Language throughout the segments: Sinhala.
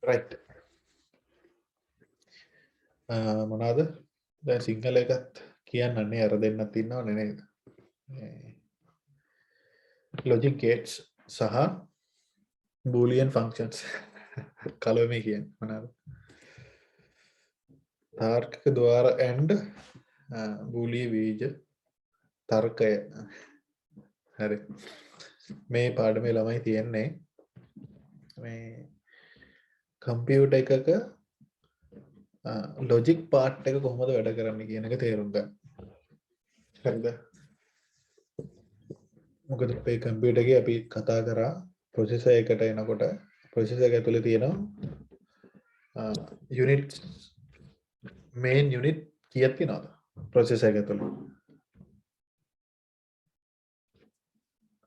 right. මොනවාද දැන් සිංහල එකත් කියන්නන්නේ අර දෙන්නත් ඉන්නවනේ නේද? logic gates සහ boolean functions කලොමේ කියන්නේ මොනවාද? තාර්කික ద్వාර and බූලිය බීජ තර්කය. හරි. මේ පාඩමේ ළමයි තියෙන්නේ මේ කම්පියුටර් එකක ලොජික් පාර්ට් එක කොහොමද වැඩ කරන්නේ කියන එක තේරුම් ගන්න. හරිද? මොකද මේ කම්පියුටර් එකේ අපි කතා කරා ප්‍රොසෙසර් එකට එනකොට ප්‍රොසෙසර් එක ඇතුලේ තියෙනවා යුනිට් මේන් යුනිට් කීයක් තියෙනවද ප්‍රොසෙසර් එක ඇතුලේ?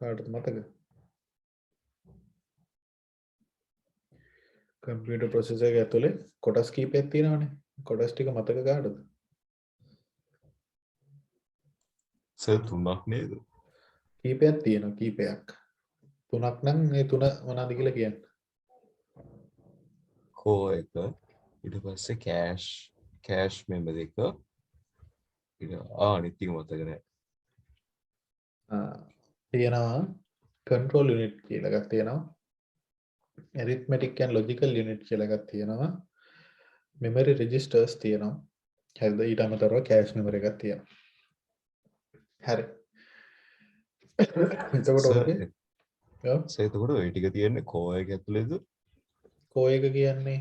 කාටද මතක? කම්පියුටර් ප්‍රොසෙසර් එක ඇතුලේ කොටස් කීපයක් තියෙනවනේ. කොටස් ටික මතක කාටද? සර් තුනක් නේද? කීපයක් තියෙනවා කීපයක්. තුනක් නම් මේ තුන මොනවද කියලා කියන්න. කෝ එක ඊට පස්සේ කෑෂ් මෙමරි එක අනිත් ටික මතක නැහැ. තියෙනවා control unit කියලා එකක් තියෙනවා. arithmetic and logical unit කියලා එකක් තියෙනවා. memory registers තියෙනවා. හරිද? ඊට අමතරව cache memory එකක් තියෙනවා. හරි. එතකොට ඔකේ එතකොට ඔය ටික තියෙන්නේ කෝ එක ඇතුළේද? කෝ එක කියන්නේ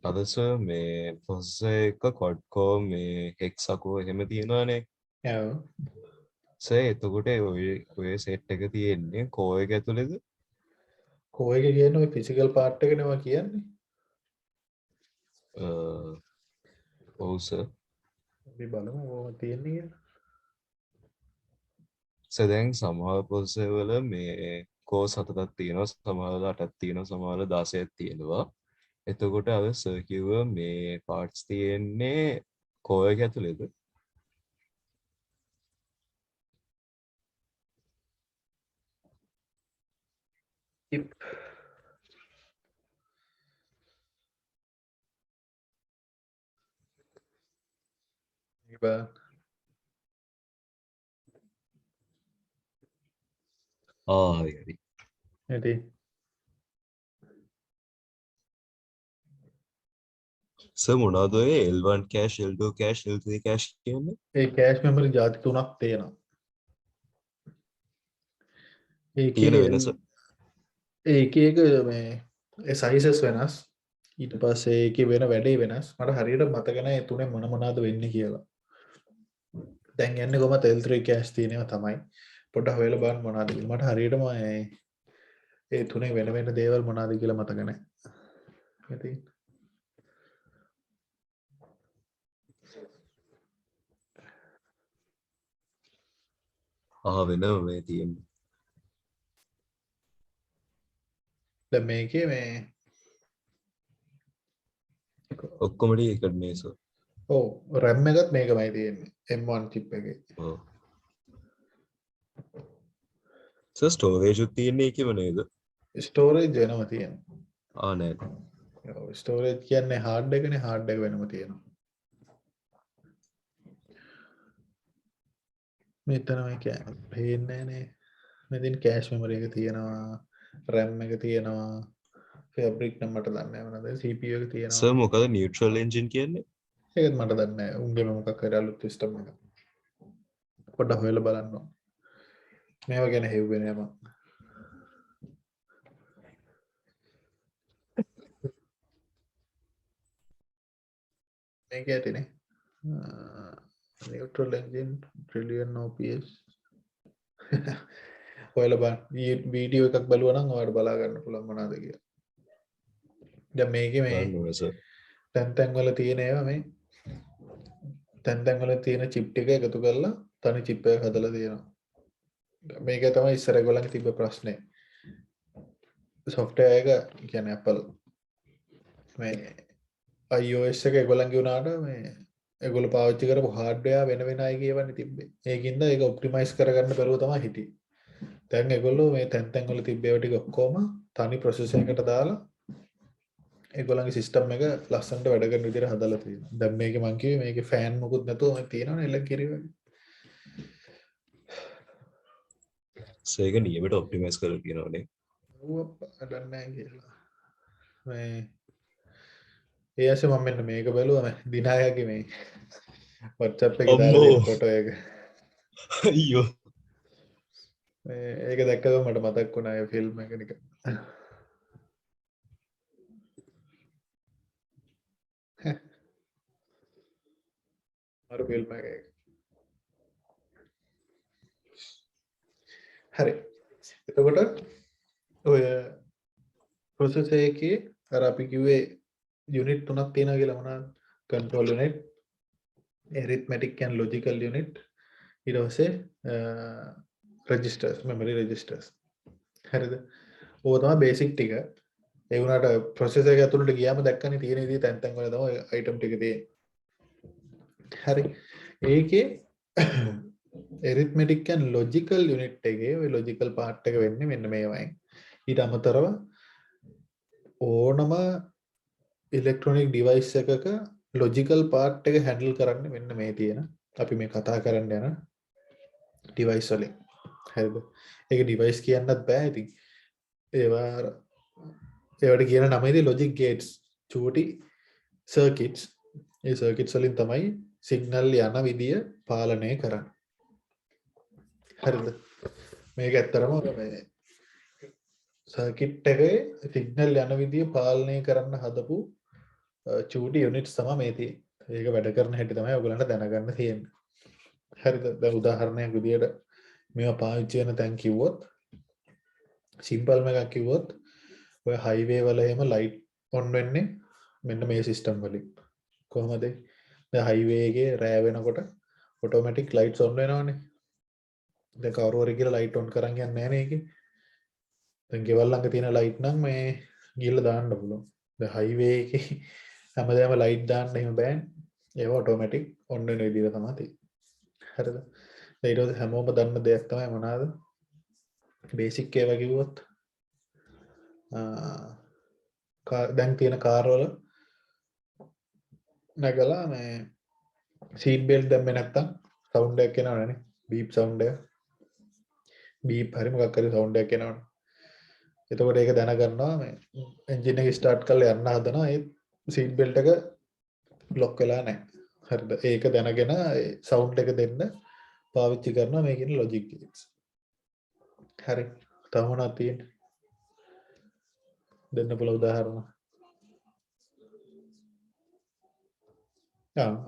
අද සර් මේ ප්‍රොසෙසර් එක quad core මේ hexacore එහෙම තියෙනවානේ. ඔව්. සර් එතකොට ඔය සෙට් එක තියෙන්නේ කෝ එක ඇතුළේද? කෝ එක කියන්නේ ඔය physical part එක නෙවෙයි කියන්නේ. ඔව් සර්. අපි බලමු කොහොමද තියෙන්නේ කියලා. සර් දැන් සමහර ප්‍රොසෙසර් වල මේ කෝස් 7ක් තියෙනවා, සමහර වල 8ක් තියෙනවා, සමහර වල 16ක් තියෙනවා. එතකොට අර සර් කිව්ව මේ පාර්ට්ස් තියෙන්නේ කෝ එක ඇතුළේද? හරි. ඇති. සර් මොනවද ඔය L1 cache, L2 cache, L3 cache කියන්නේ? ඒ cache memory ಜಾති තුනක් තියෙනවා. තියෙන වෙනස ඒක මේ ඒ sizes වෙනස්. ඊට පස්සේ ඒකේ වෙන වැඩේ වෙනස්. මට හරියට මතක නැහැ ඒ තුනේ මොන මොනවද වෙන්නේ කියලා. දැන් යන්නේ කොහමද L3 cache තියෙනවා තමයි. පොඩ්ඩක් හොයලා බලන්න මොනවද කියලා. මට හරියටම ඒ තුනේ වෙන වෙන දේවල් මොනවද කියලා මතක නැහැ. ඉතින් වෙනම මේ තියෙන්නේ. දැන් මේකේ මේ ඔක්කොම ටික එකට මේ සර්. ඔව් RAM එකත් මේකමයි තියෙන්නේ. M1 chip එකේ. ඔව්. සර් ස්ටෝරේජ් උත් තියෙන්නේ ඒකෙම නේද? ස්ටෝරේජ් වෙනම තියෙනවා. නෑ. ඔව් ස්ටෝරේජ් කියන්නේ හાર્ඩ් එකනේ හાર્ඩ් එක වෙනම තියෙනවා. මෙතන මේ පේන්නේ නේ. මෙතන කෑෂ් මෙමරි එක තියෙනවා. RAM එක තියෙනවා. ෆැබ්‍රික් නම් මට දන්නේ නැහැ මොනවද. CPU එක තියෙනවා. සර් මොකද නියුට්‍රල් එන්ජින් කියන්නේ? ඒකත් මට දන්නේ නැහැ. උන්ගේ මොකක් හරි අලුත් සිස්ටම් එකක්. පොඩ්ඩක් හොයලා බලන්න ඕන. මේවා ගැන හෙව්වේ නෑ මම. මේක ඇතිනේ. neutral engine trillion OPS. හොයලා බලන්න. වීඩියෝ එකක් බලුවා නම් ඔයාලට බලා ගන්න පුළුවන් මොනවද කියලා. දැන් මේකේ මේ තැන් වල තියෙන ඒවා මේ තැන් වල තියෙන chip ටික එකතු කරලා තනි chip එකක් හදලා තියෙනවා. මේක තමයි ඉස්සර ඒගොල්ලන්ගේ තිබ්බ ප්‍රශ්නේ. software එක කියන්නේ Apple මේ iOS එක ඒගොල්ලන්ගේ උනාට මේ ඒගොල්ලෝ පාවිච්චි කරපු hardware වෙන වෙන අය කියවන්නේ තිබ්බේ. ඒකින්ද ඒක optimize කරගන්න බැරුව තමයි හිටියේ. දැන් ඒගොල්ලෝ මේ තැන් වල තිබ්බ ඒවා ටික ඔක්කොම තනි processor එකකට දාලා ඒගොල්ලන්ගේ සිස්ටම් එක ලස්සනට වැඩ කරන විදිහට හදලා තියෙනවා. දැන් මේකේ මං කිව්වේ මේකේ ෆෑන් මොකුත් නැතුව මේ තියෙනවනේ එළ කිරි වගේ. ඒක නියමයට ඔප්ටිමයිස් කරලා තියෙනවානේ. ඌව වැඩක් නැහැ කියලා. මේ ඒ ඇස්සේ මම මෙන්න මේක බැලුවා මේ දිනායගේ මේ WhatsApp එකේ දාලා අම්මෝ. තියෙන ෆොටෝ එක. අයියෝ. ඒක දැක්කම මට මතක් වුණා ඒ ෆිල්ම් එක නිකන්. අර ෆිල්ම් එක. හරි. එතකොට ඔය ප්‍රොසෙසර් එකේ අර අපි කිව්වේ යුනිට් තුනක් තියෙනවා කියලා මොනවද? control unit, arithmetic and logical unit, ඊට පස්සේ registers, memory registers. හරිද? ඕක තමයි බේසික් ටික. ඒ වුණාට ප්‍රොසෙසර් එක ඇතුළට ගියාම දැක්කනේ තියෙන විදිහ තැන් තැන් වල තමයි අයිටම් ටික තියෙන්නේ. හරි. ඒකේ arithmetic and logical unit එකේ ওই logical part එක වෙන්නේ මෙන්න මේවයින්. ඊට අමතරව ඕනම ඉලෙක්ට්‍රොනික ඩිවයිස් එකක logical part එක handle කරන්න මෙන්න මේ තියෙන අපි මේ කතා කරන්න යන device වලින්. හරිද? ඒක device කියන්නත් බෑ ඉතින්. ඒවට කියන නම ඉතින් logic gates, චූටි circuits. ඒ circuits වලින් තමයි signal යන විදිය පාලනය කරන්නේ. හරිද? මේක ඇත්තරම මේ සර්කිට් එකේ සිග්නල් යන විදිය පාලනය කරන්න හදපු චූටි යුනිට්ස් තමයි මේ තියෙන්නේ. ඒක වැඩ කරන හැටි තමයි ඔයගලන්ට දැනගන්න තියෙන්නේ. හරිද? දැන් උදාහරණයක් විදියට මේවා පාවිච්චි කරන තැන් කිව්වොත් සිම්පල්ම එකක් කිව්වොත් ඔය හයිවේ වල එහෙම ලයිට් ඔන් වෙන්නේ මෙන්න මේ සිස්ටම් වලින්. කොහොමද? දැන් හයිවේ එකේ රෑ වෙනකොට ඔටෝමැටික් ලයිට්ස් ඔන් වෙනවනේ. දැන් කවුරු හරි කියලා ලයිට් ඔන් කරන් යන්නේ නැහැ නේ ඒකේ. දැන් ගෙවල් ළඟ තියෙන ලයිට් නම් මේ ගිහලා දාන්න පුළුවන්. දැන් හයිවේ එකේ හැමදාම ලයිට් දාන්න එහෙම බෑනේ. ඒවා ඔටෝමැටික් ඔන් වෙන විදිහට තමයි තියෙන්නේ. හරිද? ඊට පස්සේ හැමෝම දන්න දෙයක් තමයි මොනවාද? බේසික් ඒවා කිව්වොත් දැන් තියෙන කාර් වල නැගලා මේ සීට් බෙල්ට් දැම්මේ නැත්තම් සවුන්ඩ් එකක් එනවනේ. බීප් සවුන්ඩ් එක. බීප් හරි මොකක් හරි සවුන්ඩ් එකක් එනවනේ. එතකොට ඒක දැනගන්නවා මේ එන්ජින් එක ස්ටාර්ට් කරලා යන්න හදනවා ඒ සීට් බෙල්ට් එක ලොක් වෙලා නැහැ. හරිද? ඒක දැනගෙන ඒ සවුන්ඩ් එක දෙන්න පාවිච්චි කරනවා මේ කියන ලොජික් ගේට්ස්. හරි. තව මොනවද තියෙන්නේ? දෙන්න පුළුවන් උදාහරණ.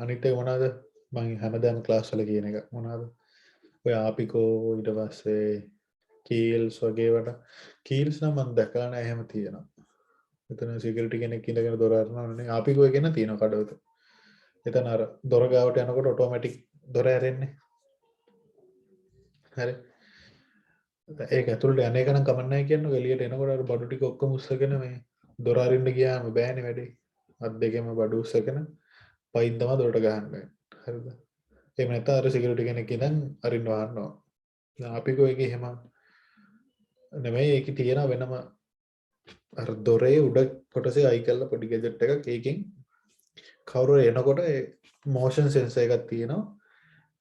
අනිත් එක මොනවද? මම හැමදාම ක්ලාස් වල කියන එක මොනවද? ඔය ආපිකෝ ඊට පස්සේ කීල්ස් වගේ වට කීල්ස් නම් මම දැකලා නැහැ එහෙම තියෙනවා. එතන සිකියුරිටි කෙනෙක් ඉඳගෙන දොර අරනවනේ. ආපිකෝ එකේ තියෙන කඩවත. එතන අර දොර ගාවට යනකොට ඔටෝමැටික් දොර ඇරෙන්නේ. හරි. ඒක ඇතුළට යන එක නම් කමක් නැහැ කියන්නේ. එළියට එනකොට අර බඩු ටික ඔක්කොම උස්සගෙන මේ දොර අරින්න ගියාම බෑනේ වැඩේ. අත් දෙකෙම බඩු උස්සගෙන පයින් තමයි දොරට ගහන්න බෑ. හරිද? එහෙම නැත්නම් අර සිකියුරිටි කෙනෙක් ඉඳන් අරින්න වහනවා. දැන් ආපිකෝ එකේ එහෙම නෙමෙයි. ඒකේ තියෙන වෙනම අර දොරේ උඩ කොටසේ අයි කරලා පොඩි ගැජට් එකක් ඒකෙන් කවුරු එනකොට ඒ මෝෂන් සෙන්සර් එකක් තියෙනවා.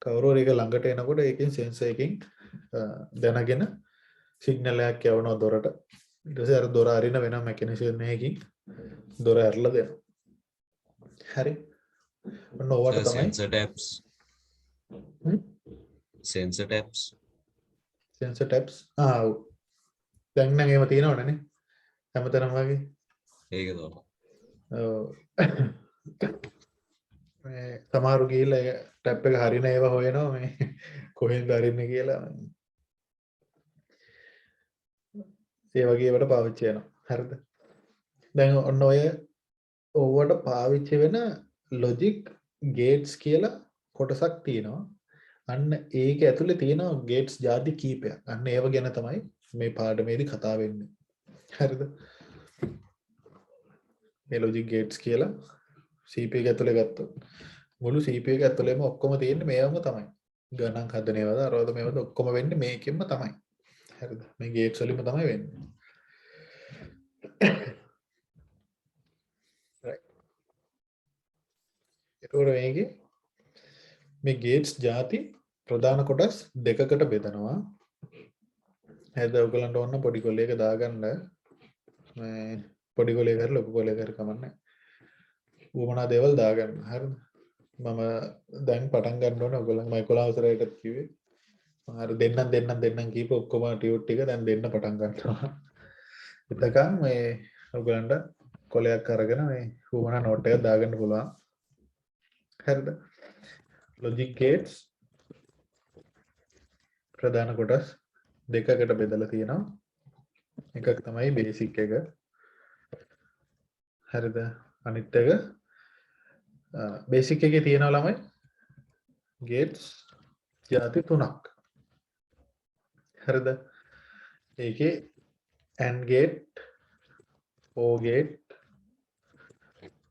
කවුරු හරි ඒක ළඟට එනකොට ඒකෙන් සෙන්සර් එකකින් දැනගෙන සිග්නල් එකක් යවනවා දොරට. ඊට පස්සේ අර දොර අරින වෙන මෙකැනිසම් එකකින් දොර ඇරලා දෙනවා. හරි. ඔන්න ඕවට තමයි sensor taps. Sensor taps. sensor taps. ඔව්. දැන් නම් ඒව තියෙනවනේ හැමතැනම වගේ. ඒක තමයි. ඔව්. මේ සමහරු ගිහිල්ලා ඒ ටැප් එක හරින ඒවා හොයනවා මේ කොහෙන්ද අරින්නේ කියලා. ඒ වගේ ඒවට පාවිච්චි වෙනවා. හරිද? දැන් ඔන්න ඔය ඕවට පාවිච්චි වෙන ලොජික් ගේට්ස් කියලා කොටසක් තියෙනවා. අන්න ඒක ඇතුලේ තියෙනවා ගේට්ස් ಜಾති කීපයක්. අන්න ඒව ගැන තමයි මේ පාඩමේදී කතා වෙන්නේ. හරිද? මේ ලොජික් ගේට්ස් කියලා CPU එක ඇතුලේ ගත්තොත් මුළු CPU එක ඇතුලේම ඔක්කොම තියෙන්නේ මේවම තමයි. ගණන් හදන ඒවාද අරවද මේවද ඔක්කොම වෙන්නේ මේකෙන්ම තමයි. හරිද? මේ ගේට්ස් වලින්ම තමයි වෙන්නේ. මේකේ මේ ගේට්ස් ಜಾති ප්‍රධාන කොටස් දෙකකට බෙදනවා. හැද ඔයගලන්ට ඕන පොඩි කොලයක දාගන්න මේ පොඩි කොලයක හරි ලොකු කොලයක හරි කමන්නේ. උවමනා දේවල් දාගන්න. හරිද? මම දැන් පටන් ගන්න ඕනේ ඔයගලන් මම 11 අවසරයකට කිව්වේ. මම අර දෙන්නම් කීප ඔක්කොම ටියුට් ටික දැන් දෙන්න පටන් ගන්නවා. එතකන් මේ ඔයගලන්ට කොලයක් අරගෙන මේ උවමනා නෝට් එක දාගන්න පුළුවන්. හරිද? logic gates ප්‍රධාන කොටස් දෙකකට බෙදලා තියෙනවා. එකක් තමයි බේසික් එක. හරිද? අනිත් එක බේසික් එකේ තියෙනවා ළමයි gates ಜಾති තුනක්. හරිද? ඒකේ AND gate, OR gate,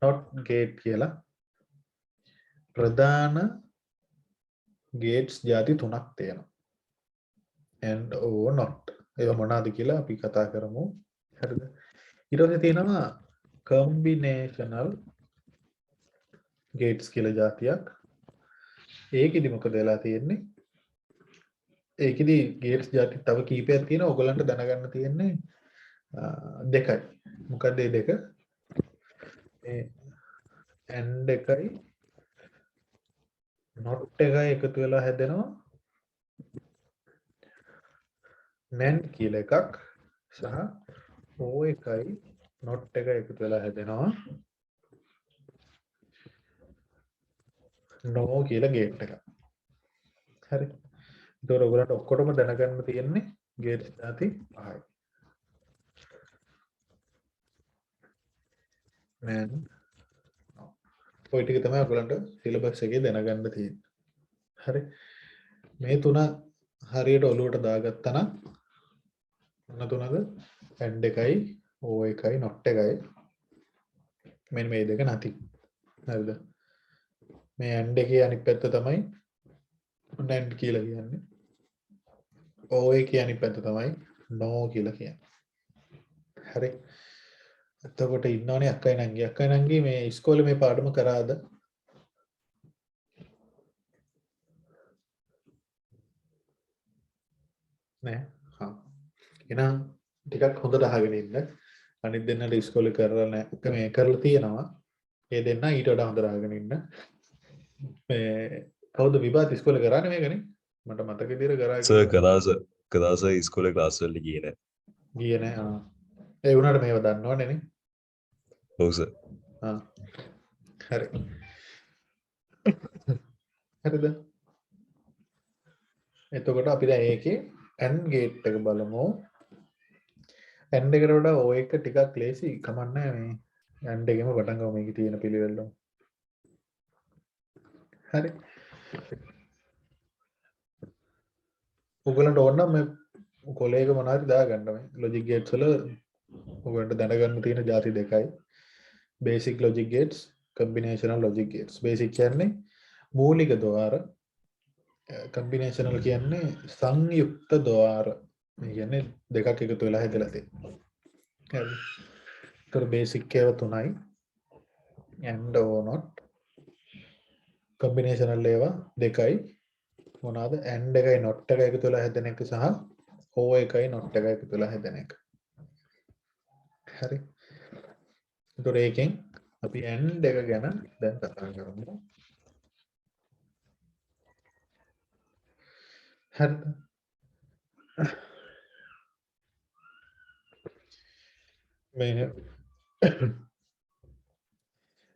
NOT gate කියලා ප්‍රධාන gates ಜಾති තුනක් තියෙනවා. AND OR NOT. ඒවා මොනවාද කියලා අපි කතා කරමු. හරිද? ඊට පස්සේ තියෙනවා combinational gates කියලා જાතියක්. ඒකෙදි මොකද වෙලා තියෙන්නේ? ඒකෙදි gates જાති තව කීපයක් තියෙනවා. ඔයගලන්ට දැනගන්න තියෙන්නේ දෙකයි. මොකද මේ දෙක? මේ AND එකයි NOT එකයි එකතු වෙලා හැදෙනවා NAND කියලා එකක් සහ O එකයි NOT එකයි එකතු වෙලා හැදෙනවා NO කියලා ගේට් එකක්. හරි. ඒතකොට ඔයගලන්ට ඔක්කොටම දැනගන්න තියෙන්නේ ගේට් ಜಾති පහයි. NAND ඔය ටික තමයි ඔයගලන්ට සිලබස් එකේ දැනගන්න තියෙන්නේ. හරි. මේ තුන හරියට ඔලුවට දාගත්තා නම් මොන තුනද? AND එකයි O එකයි NOT එකයි. මෙන්න මේ දෙක නැති. හරිද? මේ AND එකේ අනිත් පැත්ත තමයි NAND කියලා කියන්නේ. O එකේ අනිත් පැත්ත තමයි NO කියලා කියන්නේ. හරි. එතකොට ඉන්නවනේ අක්කයි නංගි. අක්කයි නංගි මේ ඉස්කෝලේ මේ පාඩම කරාද? නෑ. හා. එහෙනම් ටිකක් හොඳට අහගෙන ඉන්න. අනිත් දෙන්නට ඉස්කෝලේ කරලා නැහැ. මේ කරලා තියෙනවා. ඒ දෙන්න ඊට වඩා හොඳට අහගෙන ඉන්න. මේ කවුද විභාග ඉස්කෝලේ කරානේ මේකනේ? මට මතක විදිහට කරා සර් කදාස ඉස්කෝලේ ක්ලාස් වලට ගියේ නැහැ. ගියේ නෑ. ආ. ඒ වුණාට මේව දන්නවනේ නේ. ඔව් සර්. ආ. හරි. හරිද? එතකොට අපි දැන් ඒකේ AND gate එක බලමු. AND එකට වඩා O එක ටිකක් ලේසි කමන්නේ මේ AND එකෙම පටන් ගමු මේකේ තියෙන පිළිවෙල. හරි. ඔයගලන්ට ඕන නම් මේ කොලේක මොනවාරි දාගන්න මේ logic gates වල ඔයගලන්ට දැනගන්න තියෙන ಜಾති දෙකයි. basic logic gates, combinational logic gates. basic කියන්නේ මූලික ద్వාර. combinational කියන්නේ සංයුක්ත ద్వාර. මේ කියන්නේ දෙකක් එකතු වෙලා හැදලා තියෙනවා. හරි. ඒතර basic ඒවා තුනයි. AND OR NOT. combinational ඒවා දෙකයි. මොනවාද? AND එකයි NOT එකයි එකතු වෙලා හැදෙන එක සහ O එකයි NOT එකයි එකතු වෙලා හැදෙන එක. හරි. ඒතර ඒකෙන් අපි AND එක ගැන දැන් කතා කරමු. හරිද?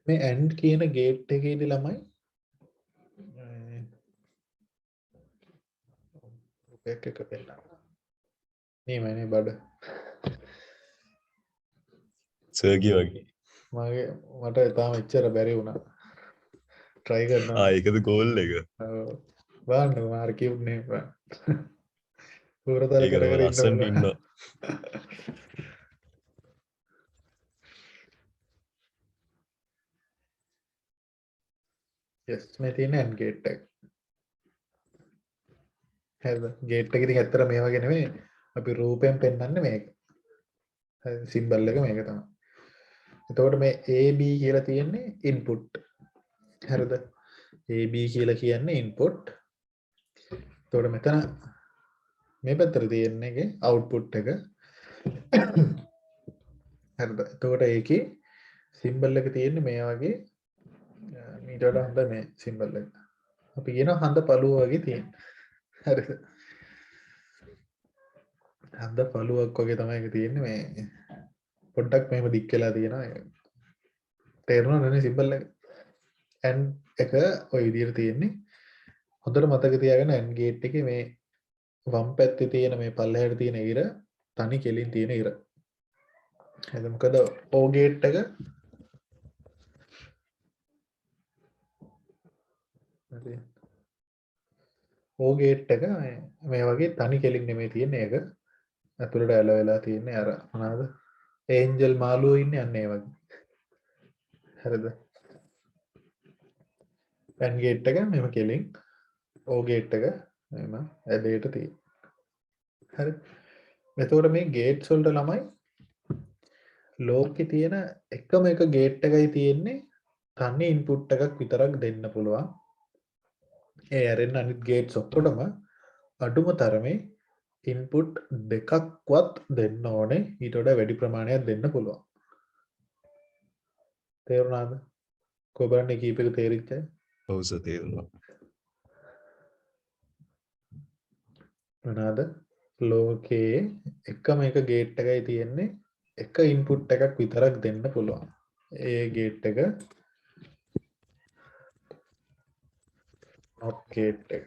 මේ AND කියන ගේට් එකේදී ළමයි රුපියක් එක පෙන්නන්න. නේමනේ බඩ. සර් වගේ. මට තාම එච්චර බැරි වුණා. try කරනවා. ඒකද ගෝල් එක. ඔව්. බලන්න මාර කියුනේ බා. පුරතර ඒක කර කර ලස්සනට ඉන්නවා. ඉන්නවා. yes මේ තියෙන AND gate එක. හරිද? gate එක ඉතින් ඇත්තට මේ වගේ නෙමෙයි. අපි රූපයෙන් පෙන්වන්නේ මේක. හරි සිම්බල් එක මේක තමයි. එතකොට මේ AB කියලා තියෙන්නේ input. හරිද? AB කියලා කියන්නේ input. එතකොට මෙතන මේ පැත්තට තියෙන එකේ output එක. හරිද? එතකොට ඒකේ symbol එක තියෙන්නේ මේ වගේ මීට වඩා හොඳ මේ symbol එක. අපි කියනවා හඳ පළුව වගේ තියෙන. හරිද? හඳ පළුවක් වගේ තමයි ඒක තියෙන්නේ මේ පොඩ්ඩක් මෙහෙම දික් වෙලා තියෙනවා. තේරුණාද නේ symbol එක? and එක ওই විදිහට තියෙන්නේ. හොඳට මතක තියාගන්න and gate එකේ මේ වම් පැත්තේ තියෙන මේ පල්ලෙහාට තියෙන ඉර තනි කෙලින් තියෙන ඉර. හරිද? මොකද O gate එක O gate එක මේ වගේ තනි කෙලින් නෙමෙයි තියෙන්නේ ඒක. අතුලට ඇල වෙලා තියෙන්නේ අර මොනවාද? ඒන්ජල් මාළුවෝ ඉන්නේ අන්න ඒ වගේ. හරිද? and gate එක මෙහෙම කෙලින් O gate එක මෙහෙම ඇදේට තියෙන. හරි. එතකොට මේ ගේට්ස් වලට ළමයි ලෝකේ තියෙන එකම එක ගේට් එකයි තියෙන්නේ තනි ඉන්පුට් එකක් විතරක් දෙන්න පුළුවන්. ඒ ඇරෙන්න අනිත් ගේට්ස් ඔක්කොටම අඩුම තරමේ ඉන්පුට් දෙකක්වත් දෙන්න ඕනේ. ඊට වඩා වැඩි ප්‍රමාණයක් දෙන්න පුළුවන්. තේරුණාද? කොබරන්නේ කීප එක තේරිච්ච? ඔව් සර් තේරුණා. මොනවාද? ලෝකේ එකම එක ගේට් එකයි තියෙන්නේ එක ඉන්පුට් එකක් විතරක් දෙන්න පුළුවන්. ඒ ගේට් එක not gate එක.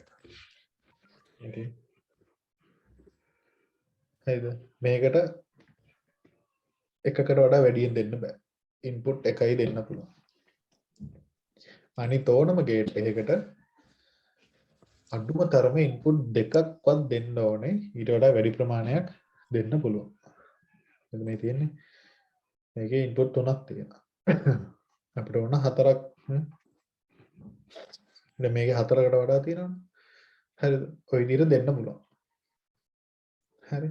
ඉතින් හරිද? මේකට එකකට වඩා වැඩියෙන් දෙන්න බෑ. ඉන්පුට් එකයි දෙන්න පුළුවන්. අනිත් ඕනම ගේට් එකකට අඩුම තරමේ ඉන්පුට් දෙකක්වත් දෙන්න ඕනේ. ඊට වඩා වැඩි ප්‍රමාණයක් දෙන්න පුළුවන්. එතන මේ තියෙන්නේ මේකේ ඉන්පුට් තුනක් තියෙනවා. අපිට ඕන හතරක්. දැන් මේකේ හතරකට වඩා තියෙනවනේ. හරිද? ඔය විදිහට දෙන්න පුළුවන්. හරි.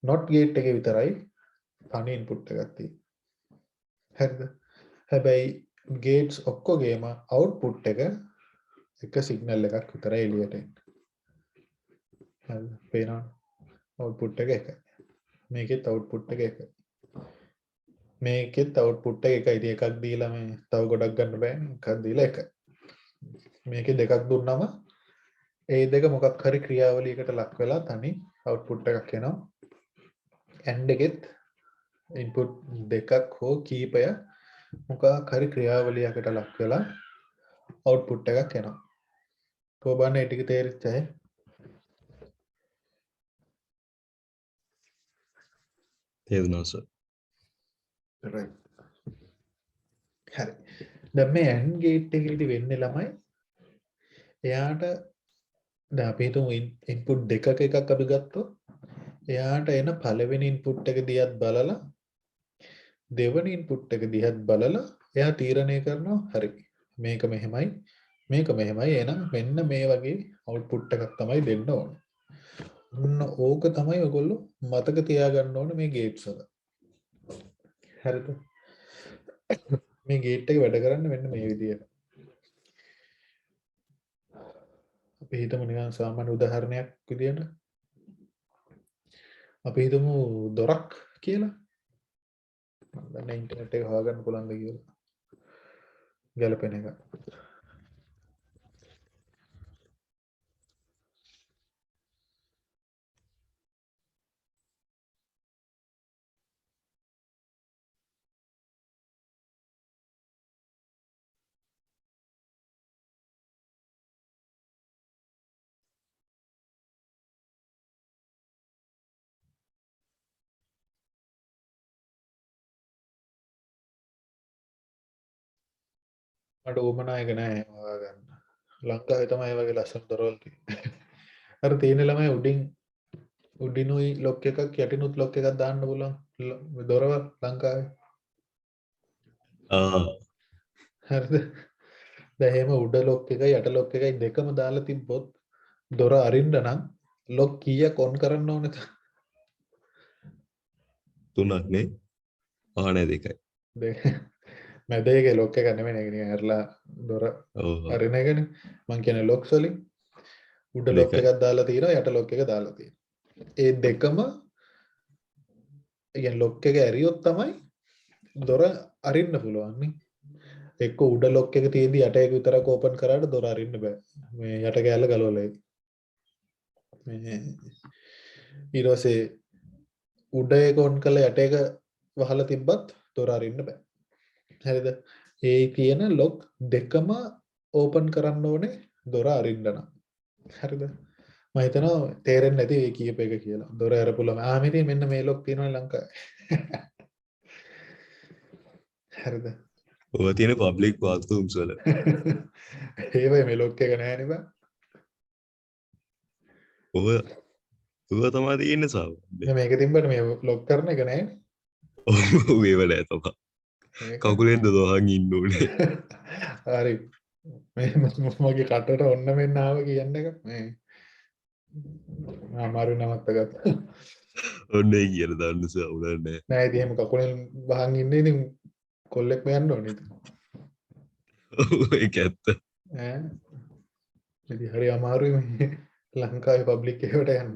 not gate එකේ විතරයි තනි ඉන්පුට් එකක් තියෙන්නේ. හරිද? හැබැයි gates ඔක්කොගේම output එක එක සිග්නල් එකක් විතරයි එළියට එන්නේ. හරිද? පේනවද? output එක එකයි. මේකෙත් output එක එකයි. මේකෙත් output එක එකයි. ඉතින් එකක් දීලා මේ තව ගොඩක් ගන්න බෑනේ. එකක් දීලා එකයි. මේකේ දෙකක් දුන්නම ඒ දෙක මොකක් හරි ක්‍රියාවලියකට ලක් වෙලා තනි output එකක් එනවා. and එකෙත් input දෙකක් හෝ කීපය මොකක් හරි ක්‍රියාවලියකට ලක් වෙලා output එකක් එනවා. කොහොමද ඒ ටික තේරිච්ච අය? තේරුණා සර්. right. හරි. දැන් මේ AND gate එකේදී වෙන්නේ ළමයි එයාට දැන් අපි හිතමු input දෙකක එකක් අපි ගත්තොත් එයාට එන පළවෙනි input එක දිහත් බලලා දෙවෙනි input එක දිහත් බලලා එයා තීරණය කරනවා හරි මේක මෙහෙමයි මේක මෙහෙමයි එහෙනම් මෙන්න මේ වගේ output එකක් තමයි දෙන්න ඕනේ. ඔන්න ඕක තමයි ඔයගොල්ලෝ මතක තියාගන්න ඕනේ මේ gates වල. හරිද? මේ gate එක වැඩ කරන්නේ මෙන්න මේ විදියට. අපි හිතමු නිකන් සාමාන්‍ය උදාහරණයක් විදියට අපි හිතමු දොරක් කියලා. මම දන්නේ ඉන්ටර්නෙට් එක හොයාගන්න පුළුවන්ද කියලා. ගැලපෙන එක. මට උවමනා එක නෑ හොයාගන්න. ලංකාවේ තමයි ඒ වගේ ලස්සන දොරවල් තියෙන්නේ. අර තියෙන ළමයි උඩිනුයි ලොක් එකක් යටිනුත් ලොක් එකක් දාන්න පුළුවන් දොරවල් ලංකාවේ. හරිද? දැන් එහෙම උඩ ලොක් එකයි යට ලොක් එකයි දෙකම දාලා තිබ්බොත් දොර අරින්න නම් ලොක් කීයක් ඔන් කරන්න ඕනද? තුනක් නේ. ආනේ දෙකයි. මැද එකේ ලොක් එක නෙමෙයි ඒක නිකන් ඇරලා දොර ඔව් අරින එකනේ මං කියන්නේ ලොක්ස් වලින් උඩ ලොක් දෙකයි. එකක් දාලා තියෙනවා යට ලොක් එක දාලා තියෙනවා ඒ දෙකම ඒ ලොක් එක ඇරියොත් තමයි දොර අරින්න පුළුවන් නේ එක්ක උඩ ලොක් එක තියෙද්දි යට එක විතරක් ඕපන් කරාට දොර අරින්න බෑ මේ යට කෑල්ල ගලවලා මේ ඊට පස්සේ උඩ එක ඔන් කරලා යට එක වහලා තිබ්බත් දොර අරින්න බෑ හරිද ඒ කියන ලොක් දෙකම ඕපන් කරන්න ඕනේ දොර අරින්න නම් හරිද මම හිතනවා තේරෙන්නේ නැති ඒ කීප එක කියලා දොර අරපුලම මෙතන මෙන්න මේ ලොක් තියෙනවා ලංකාවේ හරිද ඔය තියෙන පබ්ලික් වාස්තුම්ස් වල. ඒවයි මේ ලොක් එක නෑනේ බං ඔය තමයි තියෙන්නේ සාව. මේක තිබ්බට මේ ලොක් කරන එක නෑ ඔව් ඒව නෑ තමයි. කකුලෙන් දොහන් ඉන්න ඕනේ. හරි මේ මගේ කටට ඔන්න මෙන්න ආව කියන්න එක මේ අමාරු නමත්ත ගත්තා ඔන්න ඒ කියන දන්න සවුලක් නෑ. නෑ ඉතින් එහෙම කකුලෙන් වහන් ඉන්නේ ඉතින් කොල්ලෙක් යන්න ඕනේ ඉතින් ඔව් ඒක ඇත්ත. ඈ ඉතින් හරි අමාරුයි මේ ලංකාවේ පබ්ලික් එකකට යන්න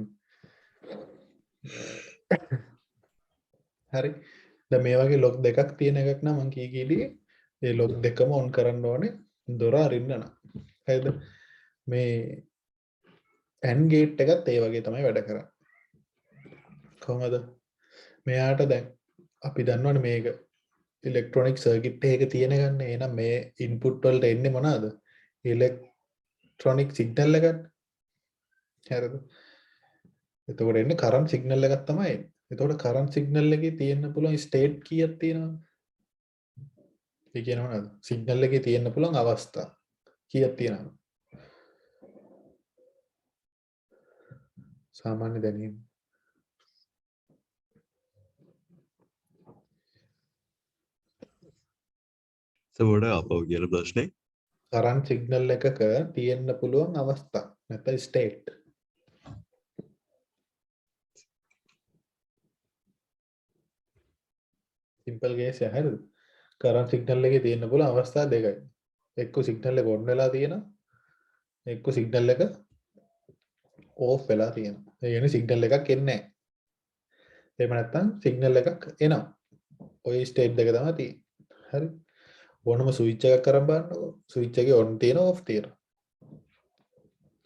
හරි දැන් මේ වගේ ලොක් දෙකක් තියෙන එකක් නම් මං කීදී ඒ ලොක් දෙකම ඔන් කරන්න ඕනේ දොර අරින්න නම් හරිද මේ ඇන් ගේට් එකත් ඒ වගේ තමයි වැඩ කරන්නේ කොහොමද මෙයාට දැන් අපි දන්නවනේ මේක ඉලෙක්ට්‍රොනික සර්කිට් එකක තියෙන ගන්න එහෙනම් මේ ඉන්පුට් වලට එන්නේ මොනවාද ඉලෙක්ට්‍රොනික සිග්නල් එකක් හරිද එතකොට එන්නේ කරන්ට් සිග්නල් එකක් තමයි එන්නේ එතකොට කරන්ට් සිග්නල් එකේ තියෙන්න පුළුවන් ස්ටේට් කීයක් තියෙනවද ඒ කියන්නේ මොනවද සිග්නල් එකේ තියෙන්න පුළුවන් අවස්ථා කීයක් තියෙනවද සාමාන්‍ය දැනීම සමෝඩ අපව කියන ප්‍රශ්නේ කරන්ට් සිග්නල් එකක තියෙන්න පුළුවන් අවස්ථා නැත්නම් ස්ටේට් සිම්පල් කේස් එක හරිද කරන්ට් සිග්නල් එකේ තියෙන්න පුළුවන් අවස්ථා දෙකයි එක්ක සිග්නල් එක ඔන් වෙලා තියෙනවා එක්ක සිග්නල් එක ඕෆ් වෙලා තියෙනවා ඒ කියන්නේ සිග්නල් එකක් එන්නේ නැහැ එහෙම නැත්නම් සිග්නල් එකක් එනවා ඔය ස්ටේට් දෙක තමයි තියෙන්නේ හරි ඕනම ස්විච් එකක් කරන් බලන්නකො ස්විච් එකේ ඔන් තියෙනවා ඕෆ් තියෙනවා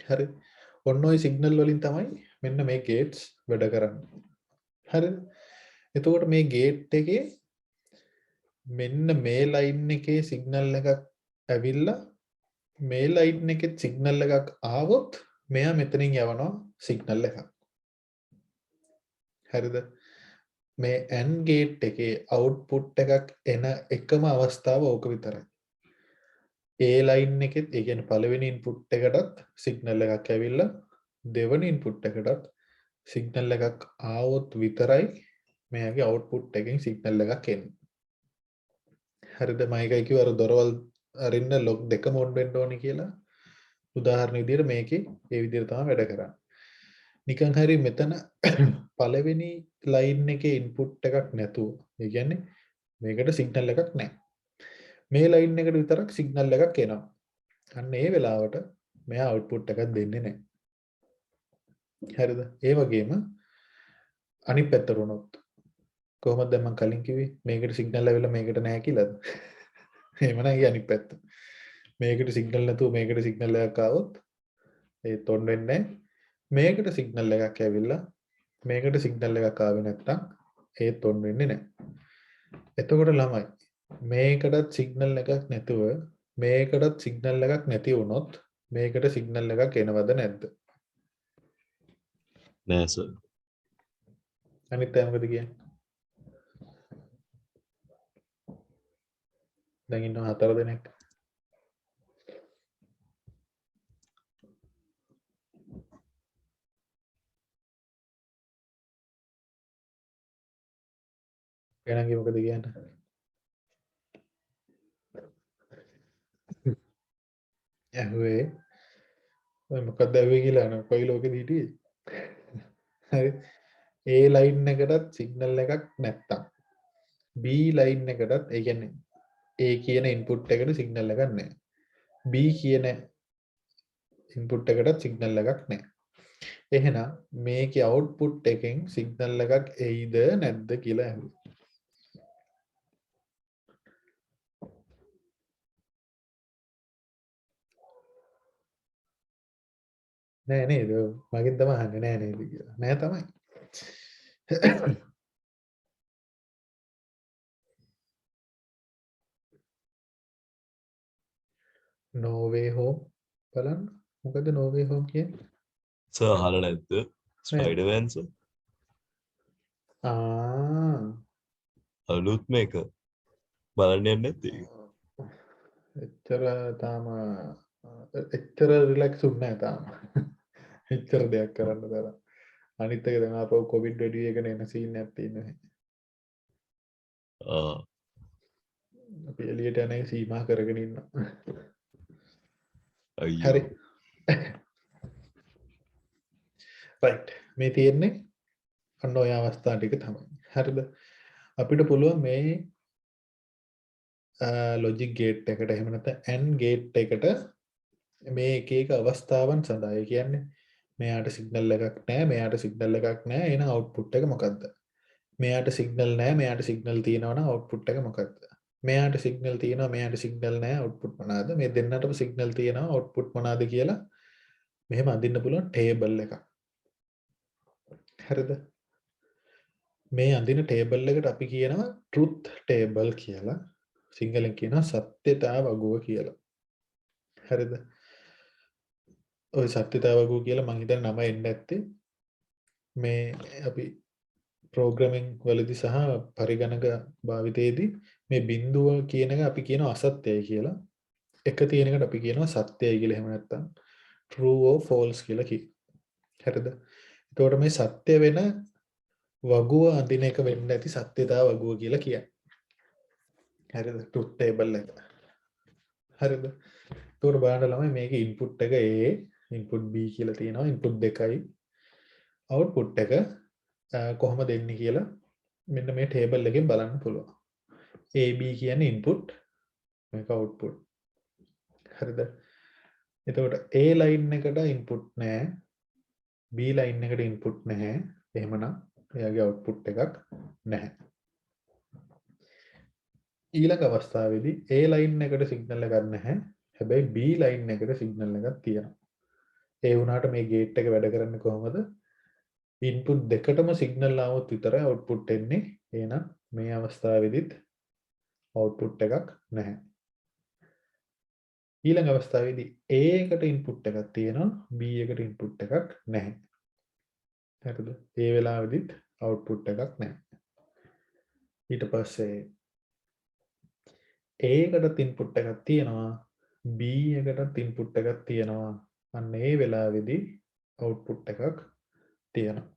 හරි ඔන්න ඔය සිග්නල් වලින් තමයි මෙන්න මේ ගේට්ස් වැඩ කරන්නේ හරිද එතකොට මේ ගේට් එකේ මෙන්න මේ ලයින් එකේ සිග්නල් එකක් ඇවිල්ලා මේ ලයින් එකේ සිග්නල් එකක් ආවොත් මෙයා මෙතනින් යවනවා සිග්නල් එකක් හරිද මේ AND ගේට් එකේ අවුට්පුට් එකක් එන එකම අවස්ථාව ඕක විතරයි ඒ ලයින් එකෙත් ඒ කියන්නේ පළවෙනි ඉන්පුට් එකටත් සිග්නල් එකක් ඇවිල්ලා දෙවෙනි ඉන්පුට් එකටත් සිග්නල් එකක් ආවොත් විතරයි මෙයාගේ අවුට්පුට් එකෙන් සිග්නල් එකක් එන්නේ හරිද මම එකයි කිව්ව අර දොරවල් අරින්න ලොක් දෙකම ඔන් වෙන්න ඕනේ කියලා උදාහරණ විදිහට මේකේ ඒ විදිහට තමයි වැඩ කරන්නේ නිකන් හරි මෙතන පළවෙනි ලයින් එකේ ඉන්පුට් එකක් නැතුව ඒ කියන්නේ මේකට සිග්නල් එකක් නැහැ මේ ලයින් එකට විතරක් සිග්නල් එකක් එනවා අන්න ඒ වෙලාවට මෙයා අවුට්පුට් එකක් දෙන්නේ නැහැ හරිද ඒ වගේම අනිත් පැත්තට වුණොත් කොහොමද දැන් මම කලින් කිව්වේ මේකට සිග්නල් ඇවිල්ලා මේකට නැහැ කියලාද එහෙම නැහැ අනිත් පැත්ත මේකට සිග්නල් නැතුව මේකට සිග්නල් එකක් ආවොත් ඒත් ඔන් වෙන්නේ මේකට සිග්නල් එකක් ඇවිල්ලා මේකට සිග්නල් එකක් ආවේ නැත්නම් ඒත් ඔන් වෙන්නේ නැහැ එතකොට ළමයි මේකටත් සිග්නල් එකක් නැතුව මේකටත් සිග්නල් එකක් නැති වුණොත් මේකට සිග්නල් එකක් එනවද නැද්ද නෑ සර්. අනිත් අය මොකද කියන්නේ දැන් ඉන්නවා 4 දෙනෙක් එනංගි මොකද කියන්නේ ඇහුවේ ඔය මොකක්ද ඇහුවේ කියලා නෝ කොයි ලෝකෙද හිටියේ හරි A ලයින් එකටත් සිග්නල් එකක් නැත්තම් B ලයින් එකටත් ඒ කියන්නේ A කියන ඉන්පුට් එකට සිග්නල් එකක් නැහැ. B කියන ඉන්පුට් එකටත් සිග්නල් එකක් නැහැ. එහෙනම් මේකේ අවුට්පුට් එකෙන් සිග්නල් එකක් එයිද නැද්ද කියලා අහුවා. නෑ නේද? මගෙන් තමයි අහන්නේ නෑ නේද කියලා. නෑ තමයි. No way home බලන්න. මොකද no way home කියන්නේ? සර් අහලා නැද්ද නෑ. ස්පයිඩර්මෑන් සර් ආ අලුත් මේක බලන්න යන්නේ නැත්තේ එච්චර තාම එච්චර රිලැක්ස් උන්නේ නැහැ තාම. එච්චර දෙයක් කරන්න තරම්. අනිත් එක දැන් ආපහු කොවිඩ් වැඩි වෙගෙන එන සීන් එකක් තියෙනවා. ආ අපි එළියට යන එක සීමා කරගෙන ඉන්නවා. අයියෝ හරි. රයිට්. මේ තියෙන්නේ අන්න ඔය අවස්ථා ටික තමයි. හරිද? අපිට පුළුවන් මේ ලොජික් ගේට් එකට එහෙම නැත්නම් AND ගේට් එකට මේ එක එක අවස්ථාවන් සඳහා ඒ කියන්නේ මෙයාට සිග්නල් එකක් නැහැ මෙයාට සිග්නල් එකක් නැහැ එහෙනම් අවුට්පුට් එක මොකද්ද මෙයාට සිග්නල් නැහැ මෙයාට සිග්නල් තියෙනවා නම් අවුට්පුට් එක මොකද්ද මෙයාට සිග්නල් තියෙනවා මෙයාට සිග්නල් නැහැ අවුට්පුට් මොනවාද මේ දෙන්නටම සිග්නල් තියෙනවා අවුට්පුට් මොනවාද කියලා මෙහෙම අඳින්න පුළුවන් ටේබල් එකක් හරිද මේ අඳින ටේබල් එකට අපි කියනවා truth table කියලා සිංහලෙන් කියනවා සත්‍යතා වගුව කියලා හරිද ඔය සත්‍යතා වගුව කියලා මං හිතන්නේ නම එන්නේ නැත්තේ මේ අපි ප්‍රෝග්‍රෑමින් වලදී සහ පරිගණක භාවිතයේදී මේ බිඳුව කියන එක අපි කියනවා අසත්‍යයි කියලා. එක තියෙන එකට අපි කියනවා සත්‍යයි කියලා එහෙම නැත්නම් true or false කියලා කියනවා. හරිද? එතකොට මේ සත්‍ය වෙන වගුව අඳින එක වෙන්න ඇති සත්‍යතා වගුව කියලා කියන්නේ. හරිද? truth table එක. හරිද? එතකොට බලන්න ළමයි මේකේ input එක A, input B කියලා තියෙනවා. input දෙකයි. output එක කොහොම දෙන්නේ කියලා මෙන්න මේ ටේබල් එකෙන් බලන්න පුළුවන්. AB කියන්නේ input මේක output. හරිද? එතකොට A line එකට input නැහැ. B line එකට input නැහැ. එහෙමනම් එයාගේ output එකක් නැහැ. ඊළඟ අවස්ථාවේදී A line එකට signal එකක් නැහැ. හැබැයි B line එකට signal එකක් තියෙනවා. ඒ වුණාට මේ gate එක වැඩ කරන්නේ කොහොමද? input දෙකටම signal ආවොත් විතරයි output එන්නේ. එහෙනම් මේ අවස්ථාවේදීත් output එකක් නැහැ. ඊළඟ අවස්ථාවේදී A එකට input එකක් තියෙනවා B එකට input එකක් නැහැ. හරිද? ඒ වෙලාවෙදිත් output එකක් නැහැ. ඊට පස්සේ A එකටත් input එකක් තියෙනවා B එකටත් input එකක් තියෙනවා. අන්න ඒ වෙලාවේදී output එකක් තියෙනවා.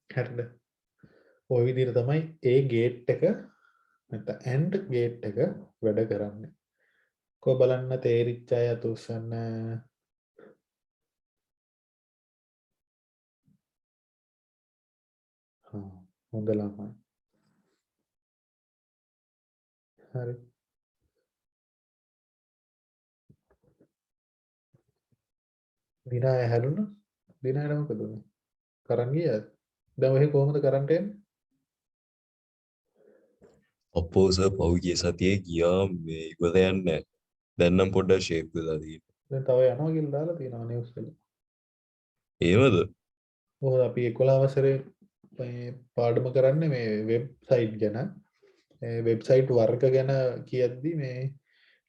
හරිද? ওই විදිහට තමයි A gate එක නැත්නම් AND gate එක වැඩ කරන්නේ. කො බලන්න තේරිච්ච අය අතුස්සන්න හොඳ ළමයි හරි දිනාය හැදුණා දිනායට මොකද උනේ කරන් ගියාද දැන් ඔහෙ කොහොමද කරන්ට් එන්නේ අපෝ සර් පහුගිය සතියේ ගියා මේ ඉවර යන්නේ නැහැ. දැන් නම් පොඩ්ඩක් ෂේප් වෙලා තියෙනවා. දැන් තව යනවා කියලා දාලා තියෙනවා නිවුස් වල එහෙමද? මොකද අපි 11 වසරේ මේ පාඩම කරන්නේ මේ වෙබ්සයිට් ගැන වෙබ්සයිට් වර්ග ගැන කියද්දි මේ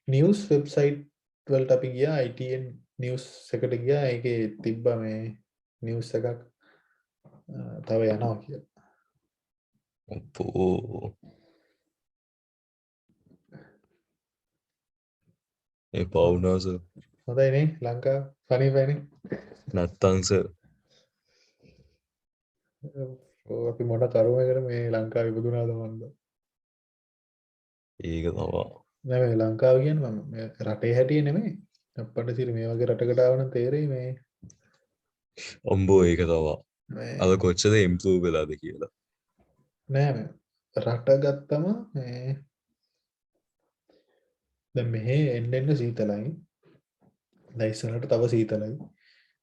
නිවුස් වෙබ්සයිට් වලට අපි ගියා ITN නිවුස් එකට ගියා ඒකේ තිබ්බා මේ නිවුස් එකක් තව යනවා කියලා. අපෝ ඒ පවුනා සර් හොඳයි නේ ලංකාව සනීපයිනේ. නැත්තං සර් අපි මොන කරුමයකට මේ ලංකාව ඉපදුනාද මන්ද. ඒක තමයි. නෑ මේ ලංකාව කියන්නේ මම මේ රටේ හැටියේ නෙමෙයි. අප්පට සිරි මේ වගේ රටකට ආව නම් තේරෙයි මේ අම්බෝ ඒක තමයි. මේ අද කොච්චර ඉම්ප්‍රූව් වෙලාද කියලා. නෑ මේ රට ගත්තම මේ දැන් මෙහෙ එන්න එන්න සීතලයි. දැන් ඉස්සරහට තව සීතලයි.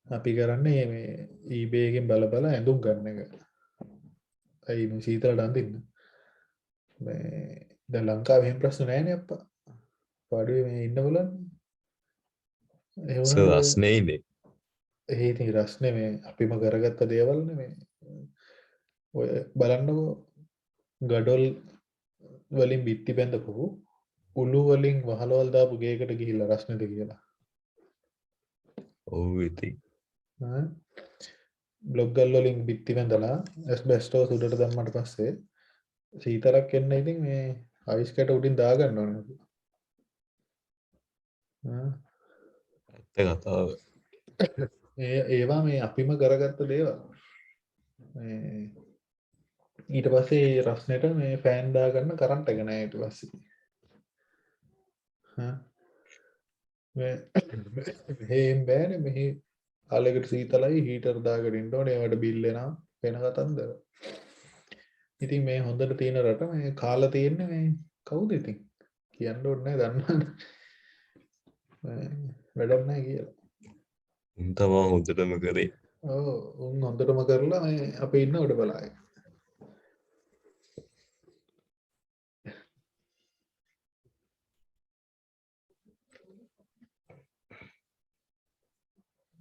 අපි කරන්නේ මේ eBay එකෙන් බල බල ඇඳුම් ගන්න එක. ඇයි මේ සීතලට අඳින්න? මේ දැන් ලංකාවේ එහෙම ප්‍රශ්න නැහැ නේ අප්පා. පාඩුවේ මේ ඉන්න බලන්න. ඒ වුණාට රස්නේයිනේ ඒ ඉතින් රස්නේ මේ අපිම කරගත්ත දේවල් නේ. ඔය බලන්නකෝ ගඩොල් වලින් බිත්ති බැඳපු උළු වලින් වහලවල් දාපු ගේකට ගිහිල්ලා රස්නෙද කියලා. ඔව් ඉතින් බ්ලොග් ගල් වලින් බිත්ති බැඳලා ඇස්බෙස්ටෝස් උඩට දැම්මට පස්සේ සීතලක් එන්න ඉතින් මේ අයිස් කැට උඩින් දාගන්න ඕනේ. ඇත්ත කතාව ඒවා මේ අපිම කරගත්ත දේවල්. ඊට පස්සේ රස්නෙට මේ ෆෑන් දාගන්න කරන්ට් එක නැහැ ඊට පස්සේ. මෙහෙම බෑනේ මෙහි කාලෙකට සීතලයි හීටර් දාගෙන ඉන්න ඕනේ ඒවට බිල් එනවා වෙන කතන්දර. ඉතින් මේ හොඳට තියෙන රට මේ කාලා තියෙන්නේ මේ කවුද ඉතින් කියන්න ඕනේ නැහැ දන්නවනේ. වැඩක් නැහැ කියලා. උන් තමා හොඳටම කරේ ඔව් උන් හොඳටම කරලා මේ අපි ඉන්න උඩ බලාගෙන.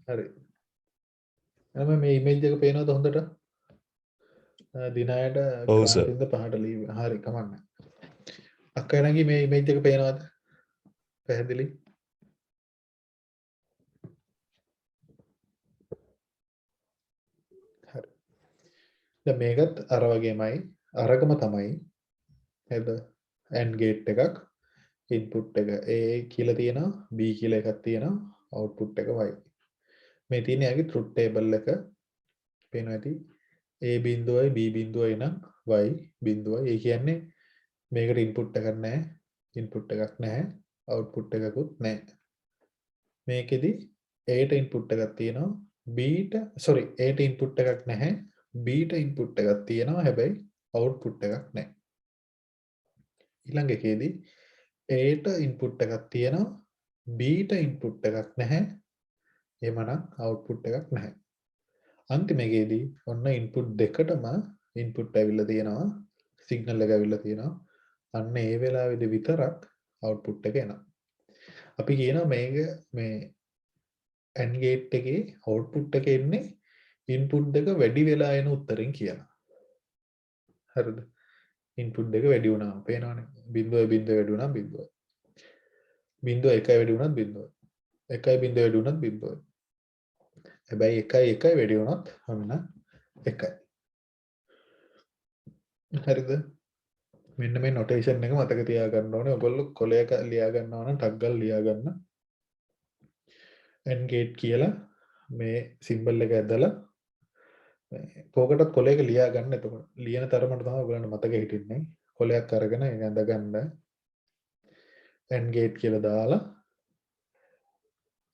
හරි. එහෙනම් මේ ඉමේජ් එක පේනවද හොඳට? දිනයට ඔව් සර් ක්‍රාන්තින්ද පහට ලීව. හරි කමන්න. අක්කා නංගි මේ ඉමේජ් එක පේනවද? පැහැදිලි? හරි. දැන් මේකත් අර වගේමයි. අරගම තමයි. නේද? AND gate එකක් input එක A කියලා තියෙනවා B කියලා එකක් තියෙනවා output එක Y. මේ තියෙන යාගේ truth table එක පේනවා ඇති. A බිඳුවයි B බිඳුවයි නම් Y බිඳුවයි. ඒ කියන්නේ මේකට input එකක් නැහැ. input එකක් නැහැ. output එකකුත් නැහැ. මේකෙදි A ට input එකක් තියෙනවා. B ට sorry A ට input එකක් නැහැ. B ට input එකක් තියෙනවා. හැබැයි output එකක් නැහැ. ඊළඟ එකේදී A ට input එකක් තියෙනවා. B ට input එකක් නැහැ. එහෙමනම් output එකක් නැහැ. අන්තිම එකේදී ඔන්න input දෙකටම input ඇවිල්ලා තියෙනවා. signal එක ඇවිල්ලා තියෙනවා. අන්න ඒ වෙලාවේදී විතරක් output එක එනවා. අපි කියනවා මේක මේ AND gate එකේ output එක එන්නේ input දෙක වැඩි වෙලා එන උත්තරෙන් කියලා. හරිද? input දෙක වැඩි වුණාම පේනවනේ. 0.0 වැඩි වුණාම 0. 0.1 වැඩි වුණාත් 0. 1.0 වැඩි වුණාත් 0. හැබැයි 1.1 වැඩි වුණොත් ඔන්න 1. හරිද? මෙන්න මේ නොටේෂන් එක මතක තියාගන්න ඕනේ. ඔයගොල්ලෝ කොලයක ලියා ගන්නවා නම් ටග් ගාලා ලියා ගන්න. AND gate කියලා මේ සිම්බල් එක ඇදලා කෝකටත් කොලයක ලියා ගන්න. එතකොට ලියන තරමට තමයි ඔයගලන්ට මතක හිටින්නේ. කොලයක් අරගෙන ඒක ඇඳ ගන්න. AND gate කියලා දාලා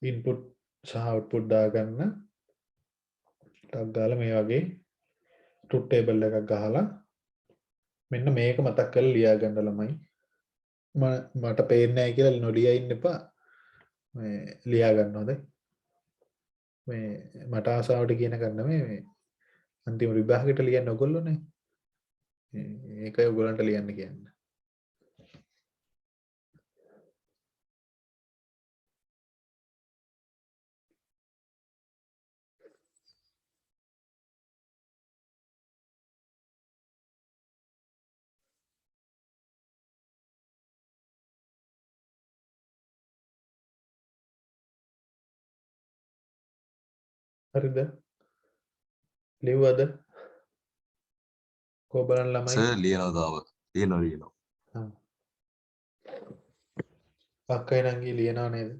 input සහ output දාගන්න. ටග් ගාලා මේ වගේ truth table එකක් ගහලා මෙන්න මේක මතක් කරලා ලියා ගන්න ළමයි. මට පේන්නේ නැහැ කියලා නොලියා ඉන්න එපා. මේ ලියා ගන්නවද? මේ මට ආසාවට කියන එක නෙමෙයි මේ අන්තිම විභාගෙට ලියන්න ඔයගොල්ලෝනේ. ඒකයි ඔයගොල්ලන්ට ලියන්න කියන්නේ. හරිද? ලිව්වද? කො බලන්න ළමයි? සර් ලියනවා තාම ලියනවා අක්කයි නංගි ලියනව නේද?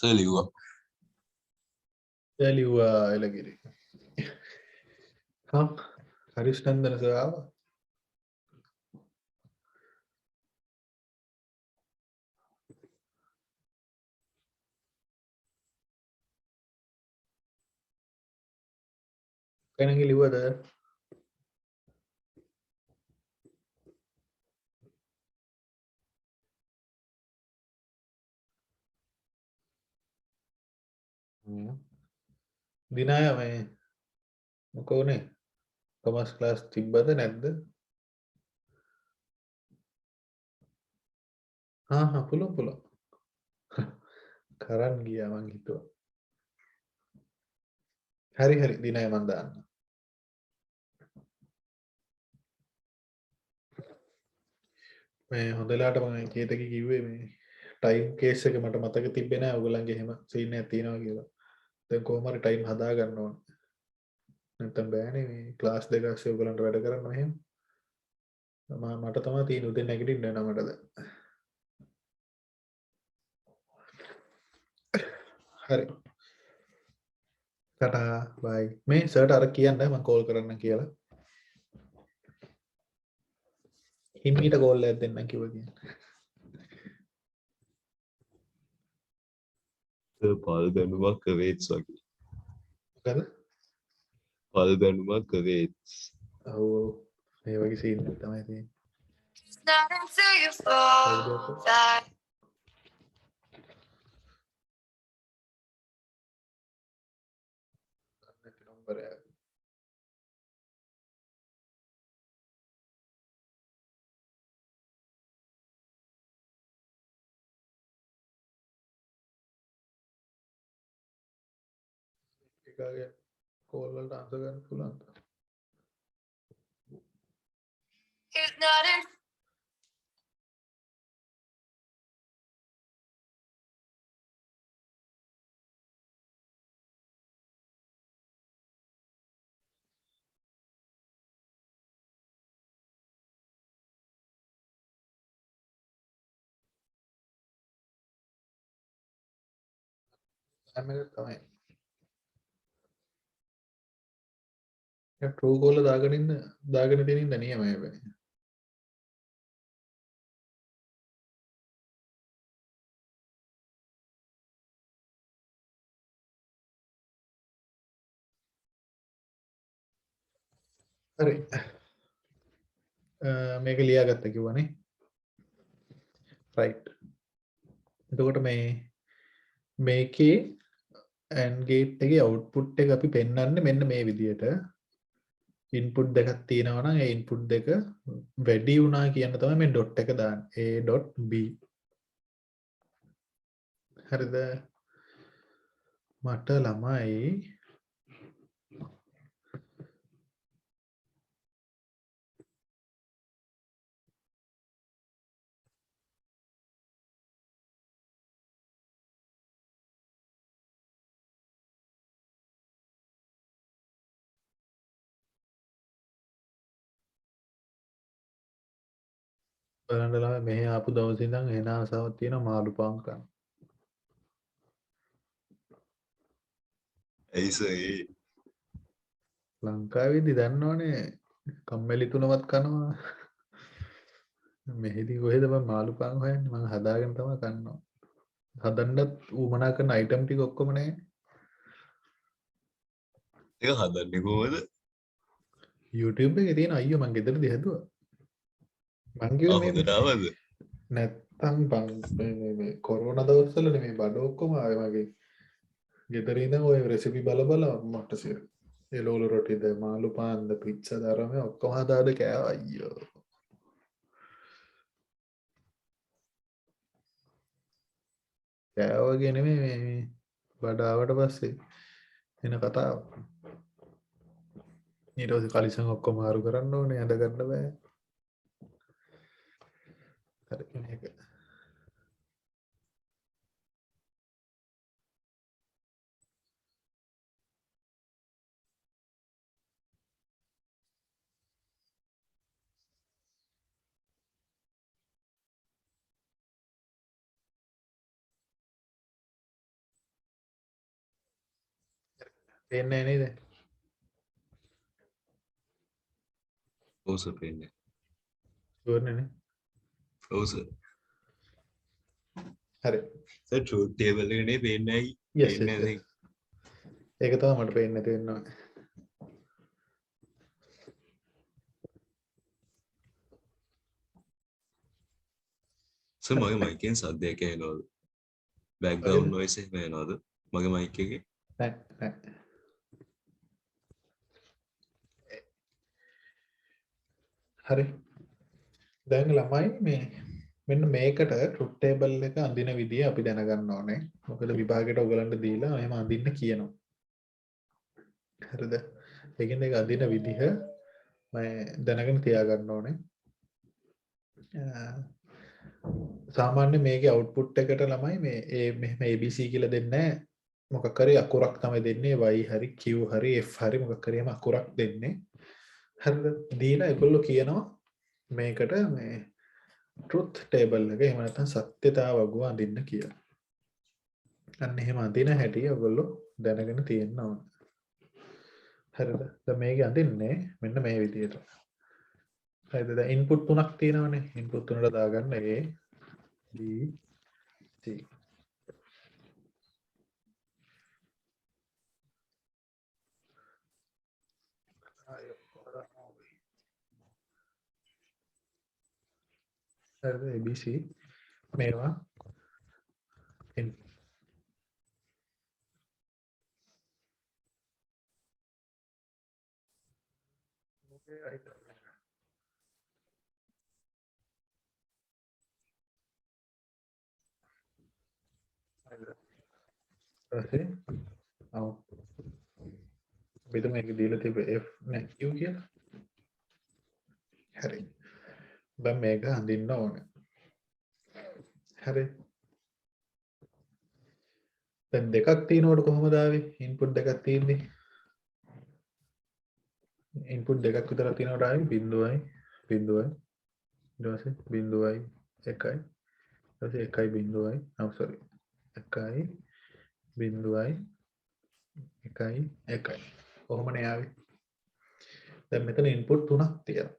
සලිවා එලිව්වා එලගිරි හරිස් නන්දන සරාව කැනගි ලිව්වද දිනාය මේ මොකෝනේ කොමස් ක්ලාස් තිබ්බද නැද්ද පුළුවන් කරන් ගියා මං හිතුවා හරි හරි දිනය මන් දාන්න මේ හොඳලාට මම කේතක කිව්වේ මේ ටයිම් කේස් එක මට මතක තිබ්බේ නැහැ ඔයගොල්ලන්ගේ එහෙම සීන් එකක් තියෙනවා කියලා දැන් කොහොම හරි ටයිම් හදා ගන්න ඕන නැත්නම් බෑනේ මේ ක්ලාස් දෙක ඇස්සේ ඔයගොල්ලන්ට වැඩ කරන්න එහෙම මට තමයි තියෙන උදේ නැගිටින්න වෙනවා මට දැන් හරි ටටා බයි මේ සර්ට අර කියන්න මම කෝල් කරන්න කියලා හිමීට කෝල් එකක් දෙන්න කිව්වා කියන්නේ පල් දැනුමක් වේත්ස් වගේ මොකද පල් දැනුමක් වේත්ස් ඔව් මේ වගේ සීන් එකක් තමයි තියෙන්නේ It's not until you fall that නැති නම්බරයක් එකාගේ කෝල් වලට ආන්සර් ගන්න පුළුවන් it's not in ටයිම් එක තමයි ට්‍රූ කෝල් දාගෙන තියෙන ඉඳ නියමයි හැබැයි හරි මේක ලියාගත්ත කිව්වනේ රයිට් එතකොට මේකේ AND ගේට් එකේ අවුට්පුට් එක අපි පෙන්වන්නේ මෙන්න මේ විදිහට ඉන්පුට් දෙකක් තියෙනවා නම් ඒ ඉන්පුට් දෙක වැඩි වුණා කියන තමයි මේ ඩොට් එක දාන්නේ a.b හරිද මට ළමයි බලන්න ළමයි මෙහෙ ආපු දවසේ ඉඳන් එන ආසාවක් තියෙනවා මාළු පාන් කන්න ඇයිසගේ ලංකාවේදී දන්නවනේ කම්මැලි තුනවත් කනවා මෙහෙදි කොහෙද මම මාළු පාන් හොයන්නේ මම හදාගෙන තමයි කන්නවා හදන්නත් උමනා කරන අයිටම් ටික ඔක්කොම නැහැ එක හදන්නේ කොහොමද YouTube එකේ තියෙන අයියෝ මං ගෙදරදී හැදුවා මං කිව්වේ මේ හොඳටාවද නැත්තම් බං මේ කොරෝනා දවස්වල මේ බඩ ඔක්කොම ආවේ මගේ ගෙදර ඉඳන් ඔය රෙසිපි බල මට සිර එළවලු රොටිද මාළු පාන්ද පිට්සා දරම ඔක්කොම හදාද කෑවා අයියෝ කෑවගේ නෙමෙයි මේ බඩ ආවට පස්සේ එන කතාව ඊට පස්සේ කලිසම් ඔක්කොම මාරු කරන්න ඕනේ ඇඳ ගන්න බෑ හරි මේක පේන්නේ නේද? ඕස පේන්නේ. ෂුවර් නේ? ඕස. හරි. සර් ට්‍රූත් ටේබල් එකනේ පේන්නේ ඇයි? Yes, පේන්නේ yes, නැති. yes. ඒක තමයි මට පේන්නේ නැති වෙනවා. සර් මගේ මයික් එකෙන් සද්දයක් එනවද? බෑග්ග්‍රවුන්ඩ් නොයිස් එහෙම එනවද? මගේ මයික් එකේ? නෑ. හරි. දැන් ළමයි මේ මෙන්න මේකට ට්‍රූත් ටේබල් එක අඳින විදිය අපි දැනගන්න ඕනේ. මොකද විභාගයට ඔයගලන්ට දීලා එහෙම අඳින්න කියනවා. හරිද? ඒකෙන් ඒක අඳින විදිහ මම දැනගෙන තියාගන්න ඕනේ. සාමාන්‍ය මේකේ අවුට්පුට් එකට ළමයි මේ මෙහෙම ABC කියලා දෙන්නේ නැහැ. මොකක් හරි අකුරක් තමයි දෙන්නේ y හරි q හරි f හරි මොකක් හරි අකුරක් දෙන්නේ. හරිද? දීලා ඒගොල්ලෝ කියනවා මේකට මේ ට්‍රුත් ටේබල් එක එහෙම නැත්නම් සත්‍යතාව වගුව අඳින්න කියලා. අන්න එහෙම අඳින හැටි ඔයගොල්ලෝ දැනගෙන තියෙන්න ඕන. හරිද? දැන් මේක අඳින්නේ මෙන්න මේ විදිහට. හරිද? දැන් ඉන්පුට් තුනක් තියෙනවනේ. ඉන්පුට් තුනට දාගන්න A B C. හරිද? ABC මේවා ඊපස්සේ අපිට මේක දීලා තිබ්බ F නෑ Q කියලා. හරි. දැන් මේක අඳින්න ඕනේ. හරි. දැන් දෙකක් තියෙනකොට කොහොමද ආවේ? ඉන්පුට් දෙකක් තියෙන්නේ. ඉන්පුට් දෙකක් විතර තියෙනකොට ආවේ බිඳුවයි ඊට පස්සේ බිඳුවයි 1යි ඊට පස්සේ 1යි බිඳුවයි sorry 1යි බිඳුවයි 1යි 1යි කොහොමනේ ආවේ? දැන් මෙතන ඉන්පුට් තුනක් තියෙනවා.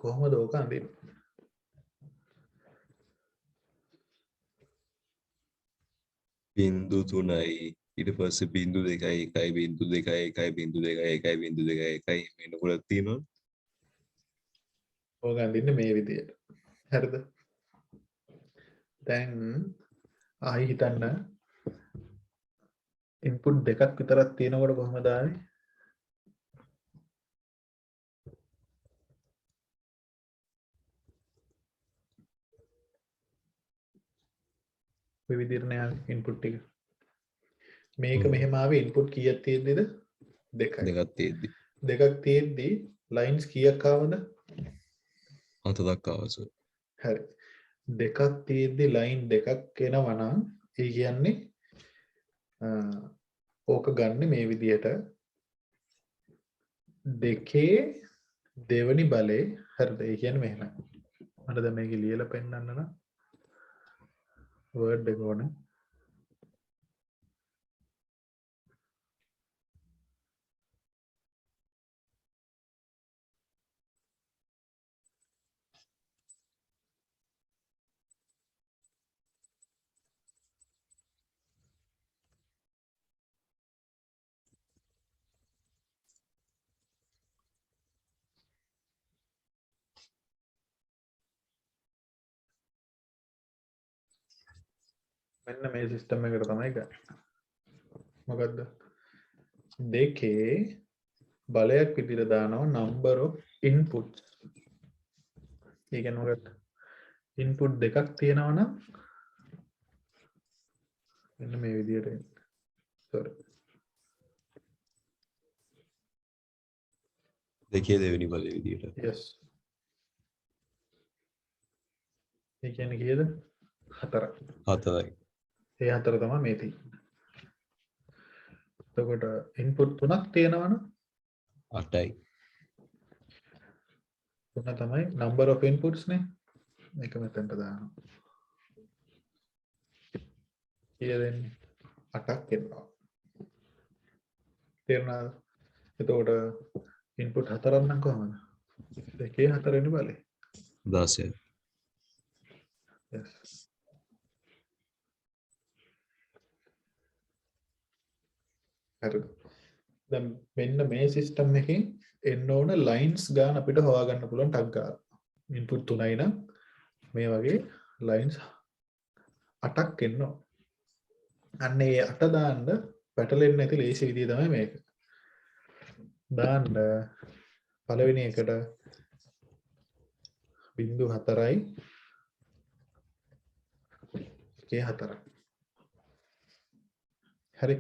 කොහොමද ඕක අඳින්නේ? බිංදු 3යි ඊට පස්සේ බිංදු 2යි 1යි බිංදු 2යි 1යි බිංදු 2යි 1යි බිංදු 2යි 1යි මෙන්න ගොඩක් තියෙනවා. ඕක අඳින්නේ මේ විදියට. හරිද? දැන් ආයි හිතන්න ඉන්පුට් දෙකක් විතරක් තියෙනකොට කොහොමද ආවේ? ඔය විදිහටනේ ආවේ ඉන්පුට් ටික. මේක මෙහෙම ආවේ ඉන්පුට් කීයක් තියෙද්දිද? දෙකයි. දෙකක් තියෙද්දි. දෙකක් තියෙද්දි ලයින්ස් කීයක් ආවද? 7ක් ආවසෝ. හරි. දෙකක් තියෙද්දි ලයින් දෙකක් එනවා නම් ඒ කියන්නේ ඕක ගන්න මේ විදිහට දෙකේ දෙවනි බලේ හරිද? ඒ කියන්නේ මෙහෙමයි. මට දැන් මේක ලියලා පෙන්නන්න නම් වර්ඩ් එක ඕනේ. මෙන්න මේ සිස්ටම් එකට තමයි ගන්නේ. මොකද්ද? දෙකේ බලයක් විදිහට දානවා number of inputs. ඒ කියන්නේ මොකක්ද? input දෙකක් තියෙනවා නම් මෙන්න මේ විදිහට එන්නේ. sorry. දෙකේ දෙවෙනි බලයේ විදියට. yes. ඒ කියන්නේ කීයද? 4ක්. 4යි. ඒ 4 තමයි මේ තියෙන්නේ. එතකොට input 3ක් තියෙනවනම් 8යි. 3 තමයි number of inputs නේ. මේක මෙතනට දානවා. කීයද එන්නේ? 8ක් එනවා. තේරුණාද? එතකොට ඉන්පුට් 4ක් නම් කොහමද? 2 4 වෙනි බලේ. 16. Yes. හරිද? දැන් මෙන්න මේ සිස්ටම් එකෙන් එන්න ඕන ලයින්ස් ගාන අපිට හොයාගන්න පුළුවන් ටක් ගාලා. ඉන්පුට් 3යි නම් මේ වගේ ලයින්ස් 8ක් එන්න ඕන. අන්න ඒ 8 දාන්න පැටලෙන්නේ නැති ලේසි විදිය තමයි මේක. දාන්න පළවෙනි එකට 0.4යි එකේ 4යි. හරි.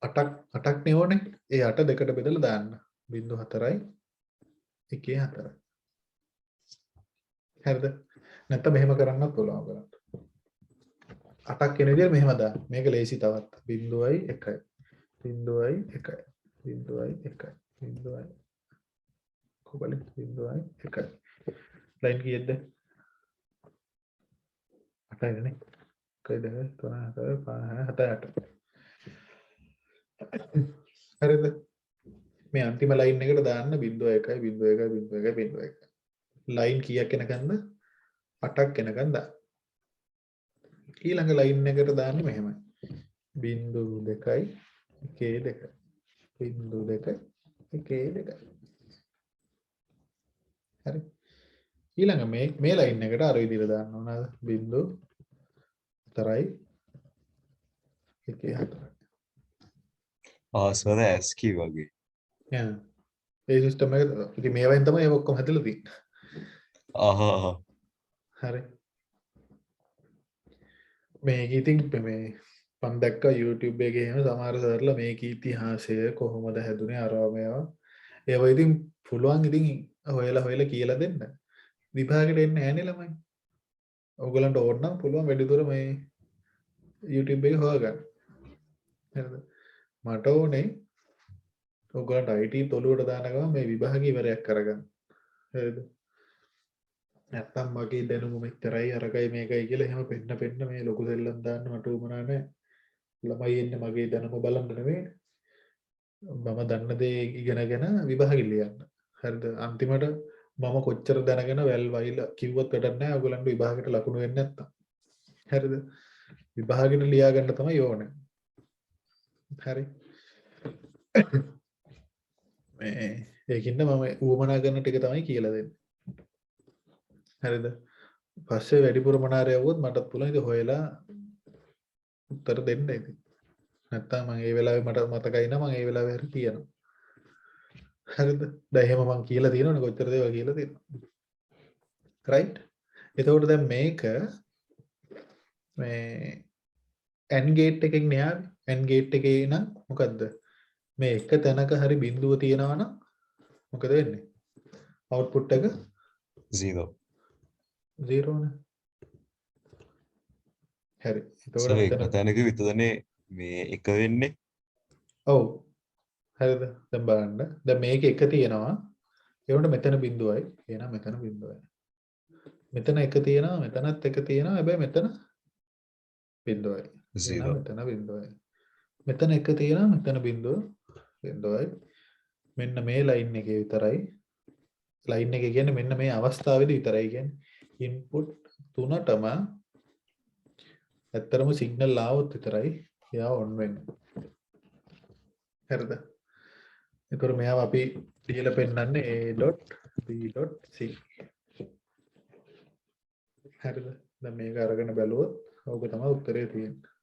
8ක් නෙවනේ. ඒ 8 දෙකට බෙදලා දාන්න. 0.4යි එකේ 4යි. හරිද? නැත්නම් මෙහෙම කරන්නත් පුළුවන් බලන්න. 8ක් වෙන විදිහට මෙහෙම දාන්න. මේක ලේසි තවත්. 0.1යි 0.1යි 0.1යි 0.1යි කොබලි 0.1යි. ලයින් කීයද? 8යි නේ. 1 2 3 4 5 6 7 8. හරිද? මේ අන්තිම ලයින් එකට දාන්න 0.1යි 0.1යි 0.1යි 0.1යි. ලයින් කීයක් එනකන්ද? 8ක් එනකන් දාන්න. ඊළඟ ලයින් එකට දාන්න මෙහෙමයි. 0.2යි 1.2යි 0.2යි 1.2යි. හරි. ඊළඟ මේ ලයින් එකට අර විදිහට දාන්න ඕනද? 0.4යි 1.4යි. ආස්වද ඇස්කි වගේ. ඒ සිස්ටම් එක ඉතින් මේවෙන් තමයි ඒක ඔක්කොම හැදලා තියෙන්නේ. ආහා. හරි. මේක ඉතින් මේ මම දැක්කා YouTube එකේ එහෙම සමහර සර්ලා මේක ඉතිහාසය කොහොමද හැදුනේ අරවා මේවා. ඒවා ඉතින් පුළුවන් ඉතින් හොයලා කියලා දෙන්න. විභාගෙට එන්නේ නැහනේ ළමයි. ඔයගලන්ට ඕන නම් පුළුවන් වැඩිදුර මේ YouTube එකේ හොයාගන්න. හරිද? මට ඕනේ ඔයගලන්ට IT තොලුවට දාන ගමන් මේ විභාගය ඉවරයක් කරගන්න. හරිද? නැත්තම් මගේ දැනුම මෙච්චරයි අරකයි මේකයි කියලා එහෙම පෙන්න මේ ලොකු දෙල්ලන් දාන්න මට උවමනා නැහැ. ළමයි එන්නේ මගේ දැනුම බලන්න නෙමෙයි. මම දන්න දේ ඉගෙනගෙන විභාගෙ ලියන්න. හරිද? අන්තිමට මම කොච්චර දැනගෙන වැල් වයිල කිව්වත් වැඩක් නැහැ. ඔයගලන්ට විභාගෙට ලකුණු වෙන්නේ නැත්තම්. හරිද? විභාගෙට ලියා ගන්න තමයි ඕනේ. හරි. මේ ඒකින්ද මම උවමනා කරන ටික තමයි කියලා දෙන්නේ. හරිද? පස්සේ වැඩිපුර මොනාරය આવුවොත් මටත් පුළුවන් ඉතින් හොයලා උත්තර දෙන්න ඉතින්. නැත්තම් මම ඒ වෙලාවේ මට මතකයි නම් මම ඒ වෙලාවේ හරි කියනවා. හරිද? දැන් එහෙම මම කියලා තියෙනවනේ කොච්චර දේවල් කියලා තියෙනවා. රයිට්? එතකොට දැන් මේක මේ AND ගේට් එකකින් නේ ආවේ. AND ගේට් එකේ නම් මොකද්ද? මේ එක තැනක හරි බිඳුව තියෙනවා නම් මොකද වෙන්නේ? අවුට්පුට් එක 0. 0 නේ. හරි. එතකොට ඒක මෙතන තැනක විතරනේ මේ එක වෙන්නේ. ඔව්. හරිද? දැන් බලන්න. දැන් මේක එක තියෙනවා. ඒ වුණා මෙතන බිඳුවයි. එහෙනම් මෙතන බිඳුවයි. මෙතන එක තියෙනවා. මෙතනත් එක තියෙනවා. හැබැයි මෙතන බිඳුවයි. එහෙනම් 0. මෙතන බිඳුවයි. මෙතන එක තියෙනවා. මෙතන බිඳුව බිඳුවයි. මෙන්න මේ ලයින් එකේ විතරයි. ලයින් එක කියන්නේ මෙන්න මේ අවස්ථාවේදී විතරයි කියන්නේ. ඉන්පුට් තුනටම ඇත්තරම සිග්නල් ආවොත් විතරයි එයා ඔන් වෙන්නේ. හරිද? ඒතර මෙයාව අපි ලියලා පෙන්නන්නේ a.b.c. හරිද? දැන් මේක අරගෙන බැලුවොත් ඕක තමයි උත්තරේ තියෙන්නේ.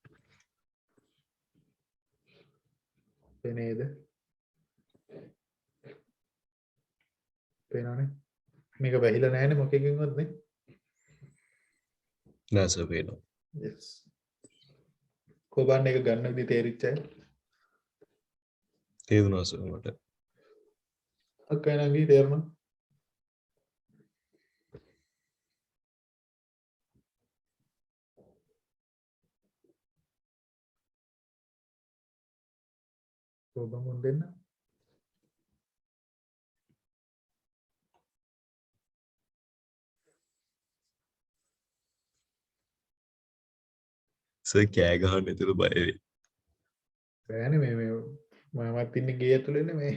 පේනේද? පේනවනේ. මේක වැහිලා නැහැනේ මොකකින්වත් නේ. නැස වෙනවා. yes. කොබන් එක ගන්න විදිහ තේරිච්ච අය. තේරුණා සර් මට. අක්කයි නංගි තේරුණා. කොබන් මුන් දෙන්න. සර් කෑ ගහන්න එතන බය වෙයි. බෑනේ මේ මමත් ඉන්නේ ගේ ඇතුළේනේ මේ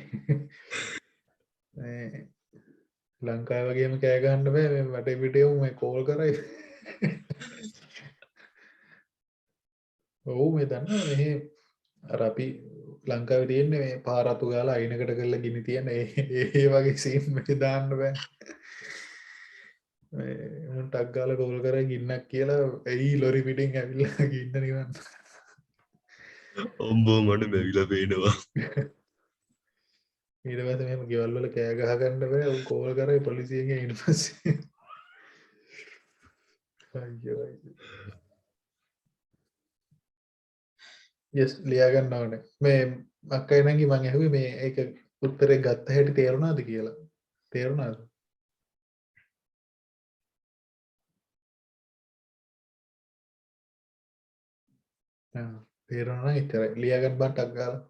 ලංකාව වගේම කෑ ගහන්න බෑ මේ වටේ පිටේ මේ කෝල් කරයි ඔව් මේ දන්නවා මෙහි අර අපි ලංකාවේ තියෙන්නේ මේ පාර අතු ගාලා අයිනකට කරලා ගිනි තියන ඒ වගේ සීන් මේක දාන්න බෑ මේ උන් ටක් ගාලා කෝල් කරලා ගින්නක් කියලා එයි ලොරි පිටින් ඇවිල්ලා ගින්න නිවන්න ඔම්බෝ මට බැවිලා පේනවා ඊට පස්සේ මෙහෙම ගෙවල් වල කෑ ගහ ගන්න බෑ උන් කෝල් කරේ පොලිසියෙන් ඊට පස්සේ අයියෝ යස් ලියා ගන්න ඕනේ මේ අක්කයි නංගි මං ඇහුවේ මේ ඒක උත්තරේ ගත්ත හැටි තේරුණාද කියලා තේරුණාද තේරුණා නම් එච්චරයි ලියා ගන්න බං ටක් ගාලා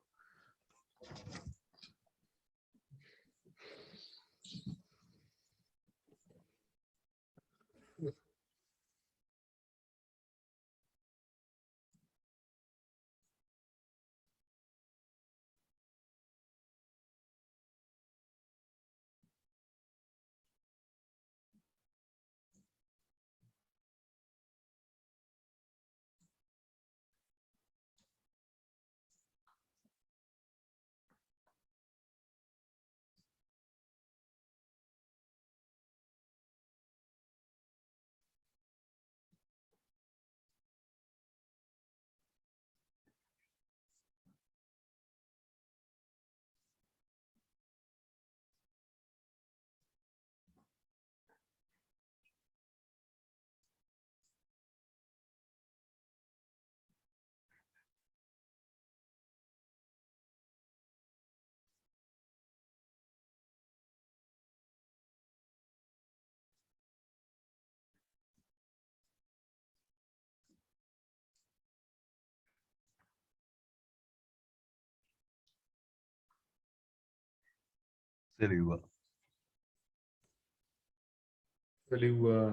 සෙලිව්වා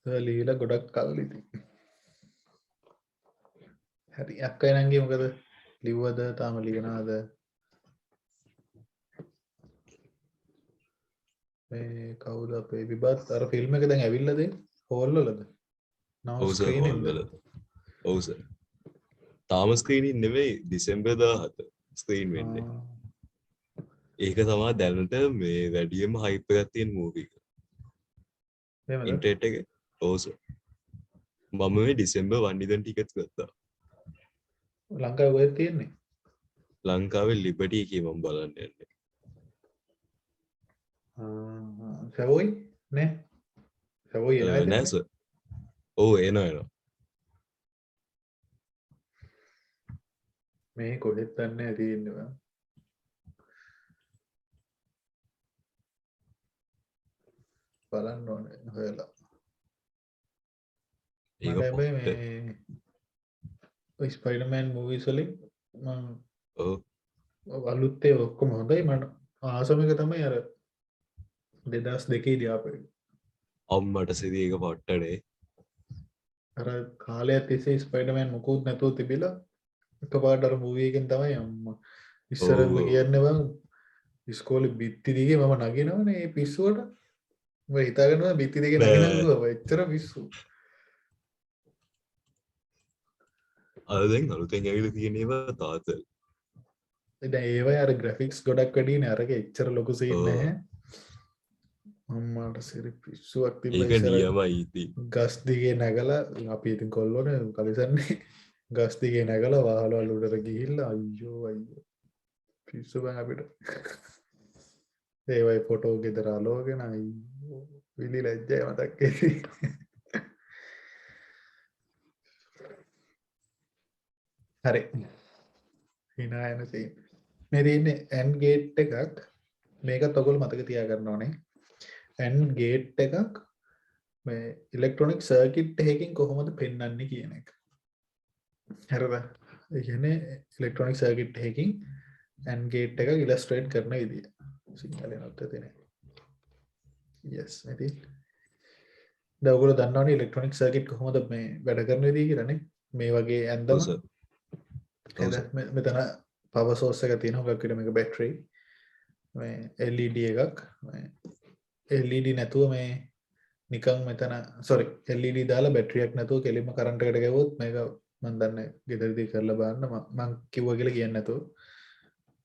ලියලා ගොඩක් කල් ඉතින් හරි අක්කයි නංගි මොකද ලිව්වද තාම ලියනවාද මේ කවුද අපේ විබත් අර ෆිල්ම් එක දැන් ඇවිල්ලාද හෝල් වලද නව ඔව් සර් ස්ක්‍රීන් හෝල් වල ඔව් සර් තාම ස්ක්‍රීනින් නෙවෙයි දෙසැම්බර් 17 ස්ක්‍රීන් වෙන්නේ ඒක තමා දැනට මේ වැඩියම හයිප් එකක් තියෙන මූවි එක ඉන්ටර්නෙට් එකේ ඔව් සර් මම මේ ඩිසෙම්බර් 1 ඉඳන් ටිකට්ස් ගත්තා ලංකාවේ ඔය තියෙන්නේ ලංකාවේ ලිබර්ටි එකේ මම බලන්න යන්නේ සැවොයි නේ සැවොයි එනවා නෑ සර් ඔව් එනවා මේ කොහෙත් දන්නේ තියෙන්නේ බලන්න ඕනේ හොයලා ඒක මට හැබැයි පොට්ට මේ ස්පයිඩර්මෑන් මූවිස් වලින් මම ඔව් අලුත් ඒවා ඔක්කොම හොඳයි මට ආසම එක තමයි අර 2002 දී ආපු එක. අම්මට සිදී ඒක පොට්ටනේ අර කාලයක් තිස්සේ ස්පයිඩර්මෑන් මොකුත් නැතුව තිබිලා එකපාරට අර මූවි එකෙන් තමයි අම්මා ඉස්සරම ඔව්. කියන්නේ බං ඉස්කෝලේ බිත්ති දිගේ මම නගිනවනේ මේ පිස්සුවට මම හිතාගෙනවා බිත්ති දිගේ බෑ. නගිනවා එච්චර පිස්සු අද දැන් අලුතෙන් ඇවිල්ලා තියෙන ඒවා තාතල් දැන් ඒවයි අර ග්‍රැෆික්ස් ගොඩක් වැඩිනේ අරක එච්චර ලොකු සීන් ඔව්. නැහැ අම්මාට සිරි පිස්සුවක් තිබ්බ ඒක ඉස්සර නියමයි ඉතින් ගස් දිගේ නැගලා අපි ඉතින් කොල්ලෝනේ කලිසන්නේ ගස් දිගේ නැගලා වහලවල් උඩට ගිහිල්ලා අයියෝ අයියෝ පිස්සු බං අපිට ඒවයි ෆොටෝ ගෙදර අලෝගෙන අයියෝ විලි ලැජ්ජයි මතක් වෙන්නේ හරි hina යන සීන් මේ තියෙන්නේ ඇන් ගේට් එකක් මේකත් ඔයගොල්ලෝ මතක තියාගන්න ඕනේ ඇන් ගේට් එකක් මේ ඉලෙක්ට්‍රොනික සර්කිට් එකකින් කොහොමද පෙන්වන්නේ කියන එක හරිද ඒ කියන්නේ ඉලෙක්ට්‍රොනික සර්කිට් එකකින් ඇන් ගේට් එක ඉලස්ට්‍රේට් කරන විදිය සිංහලෙන් උත්තර දෙන්නේ yes ඉතින් දැන් ඔයගොල්ලෝ දන්නවනේ ඉලෙක්ට්‍රොනික සර්කිට් කොහොමද මේ වැඩ කරන විදිය කියලා නේ මේ වගේ ඇන්දම ඔව් සර් ඔව් සර්. මෙතන පවර් සෝස් එක තියෙනවා හුඟක් විට මේක බැටරි මේ LED එකක් මේ LED නැතුව මේ නිකන් මෙතන සෝරි LED දාලා බැටරියක් නැතුව කෙලින්ම කරන්ට් එකට ගෙවුවොත් මේක මම දන්නේ ගෙදරදී කරලා බලන්න මම කිව්වා කියලා කියන්නේ නැතුව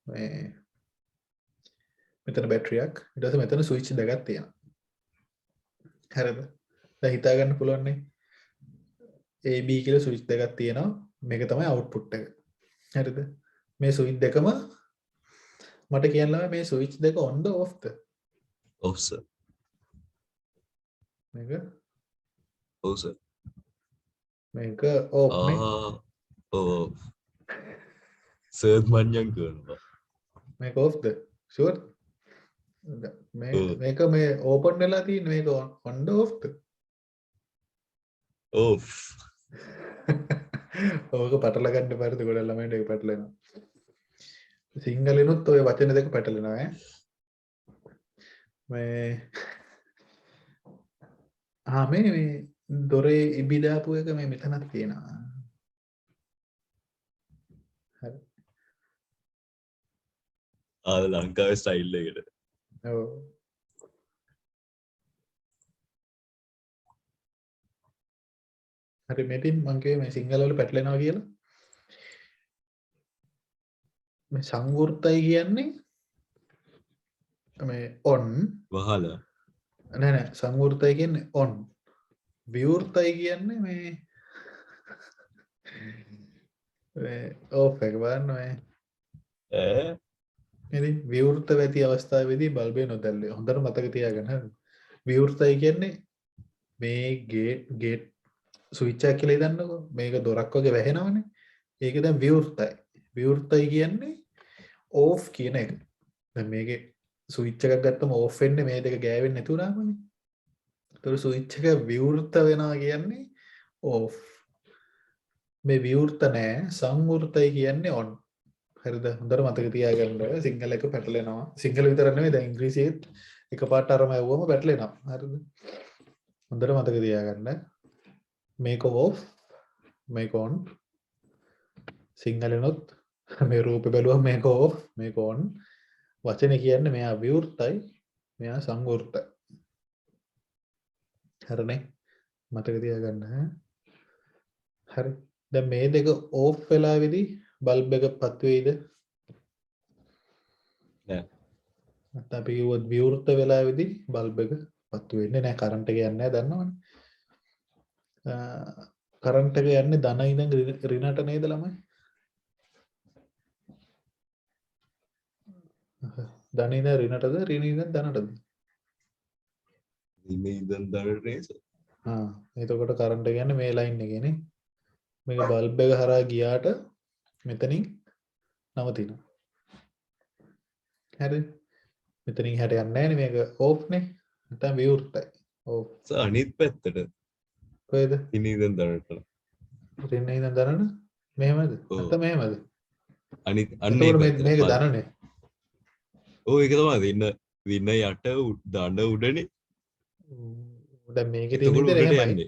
මේ මෙතන බැටරියක් ඊට පස්සේ මෙතන ස්විච් දෙකක් තියෙනවා හරිද දැන් හිතා ගන්න පුළුවන් නේ AB කියලා ස්විච් දෙකක් තියෙනවා මේක තමයි අවුට්පුට් එක හරිද මේ ස්විච් දෙකම මට කියන්න මේ ස්විච් දෙක on the off ද ඔව් සර්. මේක ඔව් සර්. මේක off නේ ඔව්. සර් මන්යන් කරනවා. මේක off ද sure මේක මේ open වෙලා තියෙන මේක on the off ද ඔව්. ඕක පටල ගන්න පරිදි ගොඩක් ළමයින්ට ඒක පැටලෙනවා සිංහලෙනුත් ඔය වචන දෙක පැටලෙනවා ඈ මේ දොරේ ඉබි දාපු එක මේ මෙතනක් තියෙනවා හරි ලංකාවේ ස්ටයිල් එකට. ඔව් හරි මෙතින් මං කිව්වේ මේ සිංහල වල පැටලෙනවා කියලා මේ සංවෘතයි කියන්නේ මේ on වහලා. නෑ සංවෘතයි කියන්නේ on විවෘතයි කියන්නේ මේ off එක බලන්න මේ ඉතින් විවෘත වෙති අවස්ථාවේදී බල්බය නොදැල්ලේ හොඳට මතක තියාගන්න හරි විවෘතයි කියන්නේ මේ ගේට් ස්විච් එක කියලා ඉදන්නකෝ මේක දොරක් වගේ වැහෙනවනේ ඒක දැන් විවෘතයි කියන්නේ off කියන එක දැන් මේකේ ස්විච් එකක් ගත්තම off වෙන්නේ මේ දෙක ගෑවෙන්නේ නැති වුණාමනේ ඒතර ස්විච් එක විවෘත වෙනවා කියන්නේ off මේ විවෘත නෑ සංවෘතයි කියන්නේ on හරිද හොඳට මතක තියාගන්න සිංහල එක පැටලෙනවා සිංහල විතර නෙවෙයි දැන් ඉංග්‍රීසියෙත් එකපාරට අරම යවුවම පැටලෙනවා හරිද හොඳට මතක තියාගන්න මේක off මේක on සිංහලෙනොත් මේ රූපේ බැලුවම මේක off මේක on වචනේ කියන්නේ මෙයා විවෘතයි මෙයා සංවෘතයි හරිනේ මතක තියාගන්න හරි දැන් මේ දෙක off වෙලාවේදී බල්බ් එක පත් වෙයිද නෑ නැත්නම් අපි කිව්වොත් විවෘත වෙලාවේදී බල්බ් එක පත් වෙන්නේ නැහැ කරන්ට් එක යන්නේ නැහැ දන්නවනේ කරන්ට් එක යන්නේ ධන ඉඳන් ඍණට නේද ළමයි ධන ඉඳන් ඍණටද ඍණ ඉඳන් ධනටද ඉඳන් දරට නේද එතකොට කරන්ට් එක යන්නේ මේ ලයින් එකේ නේ මේක බල්බ් එක හරහා ගියාට මෙතනින් නවතිනවා හරි මෙතනින් හැට යන්නේ නැහැ නේ මේක ඕෆ් නේ නැත්නම් විවෘතයි ඕෆ් අනිත් පැත්තට කොහෙද ඉඳන් දරට රින්න ඉඳන් දරන මෙහෙමද නැත්නම් මෙහෙමද අනිත් එතකොට මේක දරනේ ඔව් ඒක තමයි දින්න යට දඬ උඩනේ දැන් මේකේ තියෙන විදිහට එහෙමයි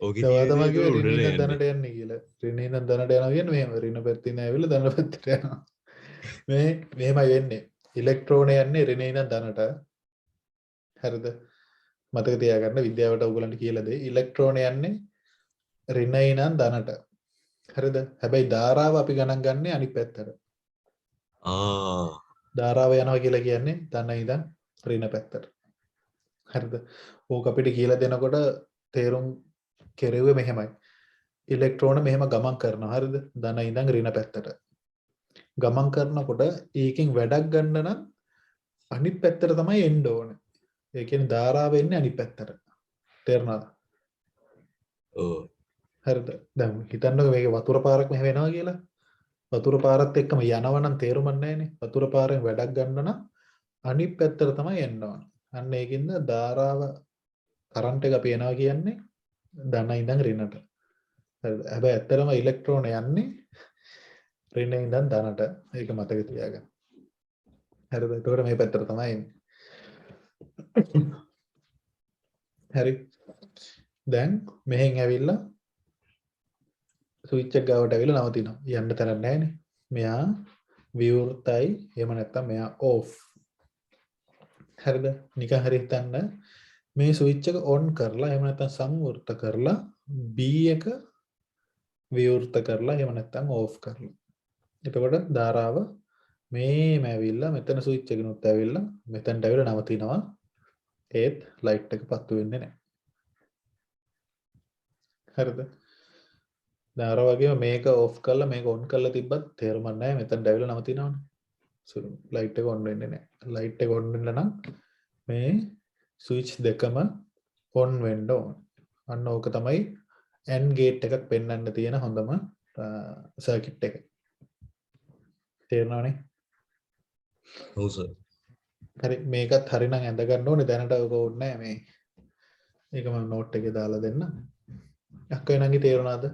ඕකේ තමයි තියෙන කිව්වේ රින්න උඩනේ ඉඳන් දනට යන්නේ කියලා රින්න ඉඳන් දනට යනවා කියන්නේ මෙහෙම රින්න පැත්තේ ඉඳන් ඇවිල්ලා දන පැත්තට යනවා මේ මෙහෙමයි වෙන්නේ ඉලෙක්ට්‍රෝන යන්නේ රින්න ඉඳන් දනට හරිද මතක තියාගන්න විද්‍යාවට ඔයගලන්ට කියලා දෙයි ඉලෙක්ට්‍රෝන යන්නේ රින්න ඉඳන් දනට හරිද හැබැයි ධාරාව අපි ගණන් ගන්නේ අනිත් පැත්තට ධාරාව යනවා කියලා කියන්නේ ධන ඉඳන් ඍණ පැත්තට හරිද ඕක අපිට කියලා දෙනකොට තේරුම් කෙරෙව්වේ මෙහෙමයි ඉලෙක්ට්‍රෝන මෙහෙම ගමන් කරනවා හරිද ධන ඉඳන් ඍණ පැත්තට ගමන් කරනකොට ඒකෙන් වැඩක් ගන්න නම් අනිත් පැත්තට තමයි එන්න ඕනේ ඒ කියන්නේ ධාරාව එන්නේ අනිත් පැත්තට තේරුණාද ඔව් හරිද දැන් හිතන්නකෝ මේක වතුර පාරක් මෙහෙම එනවා කියලා වතුර පාරත් එක්කම යනවා නම් තේරුමක් නැහැනේ වතුර පාරෙන් වැඩක් ගන්න නම් අනිත් පැත්තට තමයි එන්න ඕනේ අන්න ඒකින්ද ධාරාව කරන්ට් එක අපි එනවා කියන්නේ ධන ඉඳන් ඍණට හරිද හැබැයි ඇත්තටම ඉලෙක්ට්‍රෝන යන්නේ ඍණ ඉඳන් ධනට ඒක මතක තියාගන්න හරිද එතකොට මේ පැත්තට තමයි එන්නේ හරි දැන් මෙහෙන් ඇවිල්ලා ස්විච් එක ගාවට ඇවිල්ලා නවතිනවා. යන්න තරක් නැහැනේ. මෙයා විවෘතයි. එහෙම නැත්නම් මෙයා ඕෆ්. හරිද? නිකන් හරි හිතන්න මේ ස්විච් එක ඔන් කරලා එහෙම නැත්නම් සංවෘත කරලා B එක විවෘත කරලා එහෙම නැත්නම් ඕෆ් කරලා. එතකොට ධාරාව මේම ඇවිල්ලා මෙතන ස්විච් එකනොත් ඇවිල්ලා මෙතනට ඇවිල්ලා නවතිනවා. ඒත් ලයිට් එක පත්තු වෙන්නේ නැහැ. හරිද? දැන් අර වගේම මේක ඕෆ් කරලා මේක ඔන් කරලා තිබ්බත් තේරුමක් නැහැ. මෙතනට ඇවිල්ලා නවතිනවනේ. ලයිට් එක ඔන් වෙන්නේ නැහැ. ලයිට් එක ඔන් වෙන්න නම් මේ ස්විච් දෙකම ඔන් වෙන්න ඕන. අන්න ඕක තමයි AND ගේට් එකක් පෙන්වන්න තියෙන හොඳම සර්කිට් එක. තේරෙනවනේ? ඔව් සර්. හරි මේකත් හරිනම් ඇඳ ගන්න ඕනේ දැනට ඔක ඕනේ නැහැ මේ. ඒක මම නෝට් එකේ දාලා දෙන්න. අක්කේ නංගි තේරුණාද?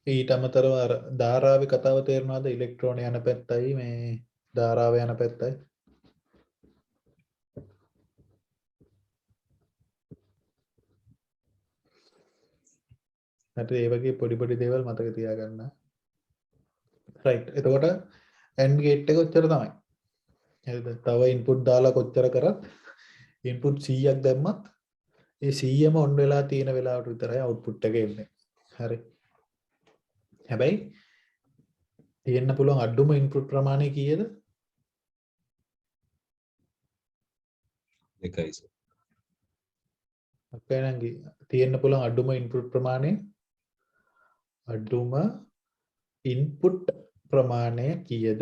ඊට අමතරව අර ධාරාවේ කතාව තේරුණාද? ඉලෙක්ට්‍රෝන යන පැත්තයි මේ ධාරාව යන පැත්තයි. හරි ඒ වගේ පොඩි පොඩි දේවල් මතක තියාගන්න. රයිට්. එතකොට AND ගේට් එක ඔච්චර තමයි. හරිද? තව ඉන්පුට් දාලා කොච්චර කරත් ඉන්පුට් 100ක් දැම්මත් ඒ 100ම ඔන් වෙලා තියෙන වෙලාවට විතරයි අවුට්පුට් එක එන්නේ. හරි. හැබැයි තියෙන්න පුළුවන් අඩුම ඉන්පුට් ප්‍රමාණය කීයද? 2යි සර්. අපේ නංගි තියෙන්න පුළුවන් අඩුම ඉන්පුට් ප්‍රමාණය කීයද?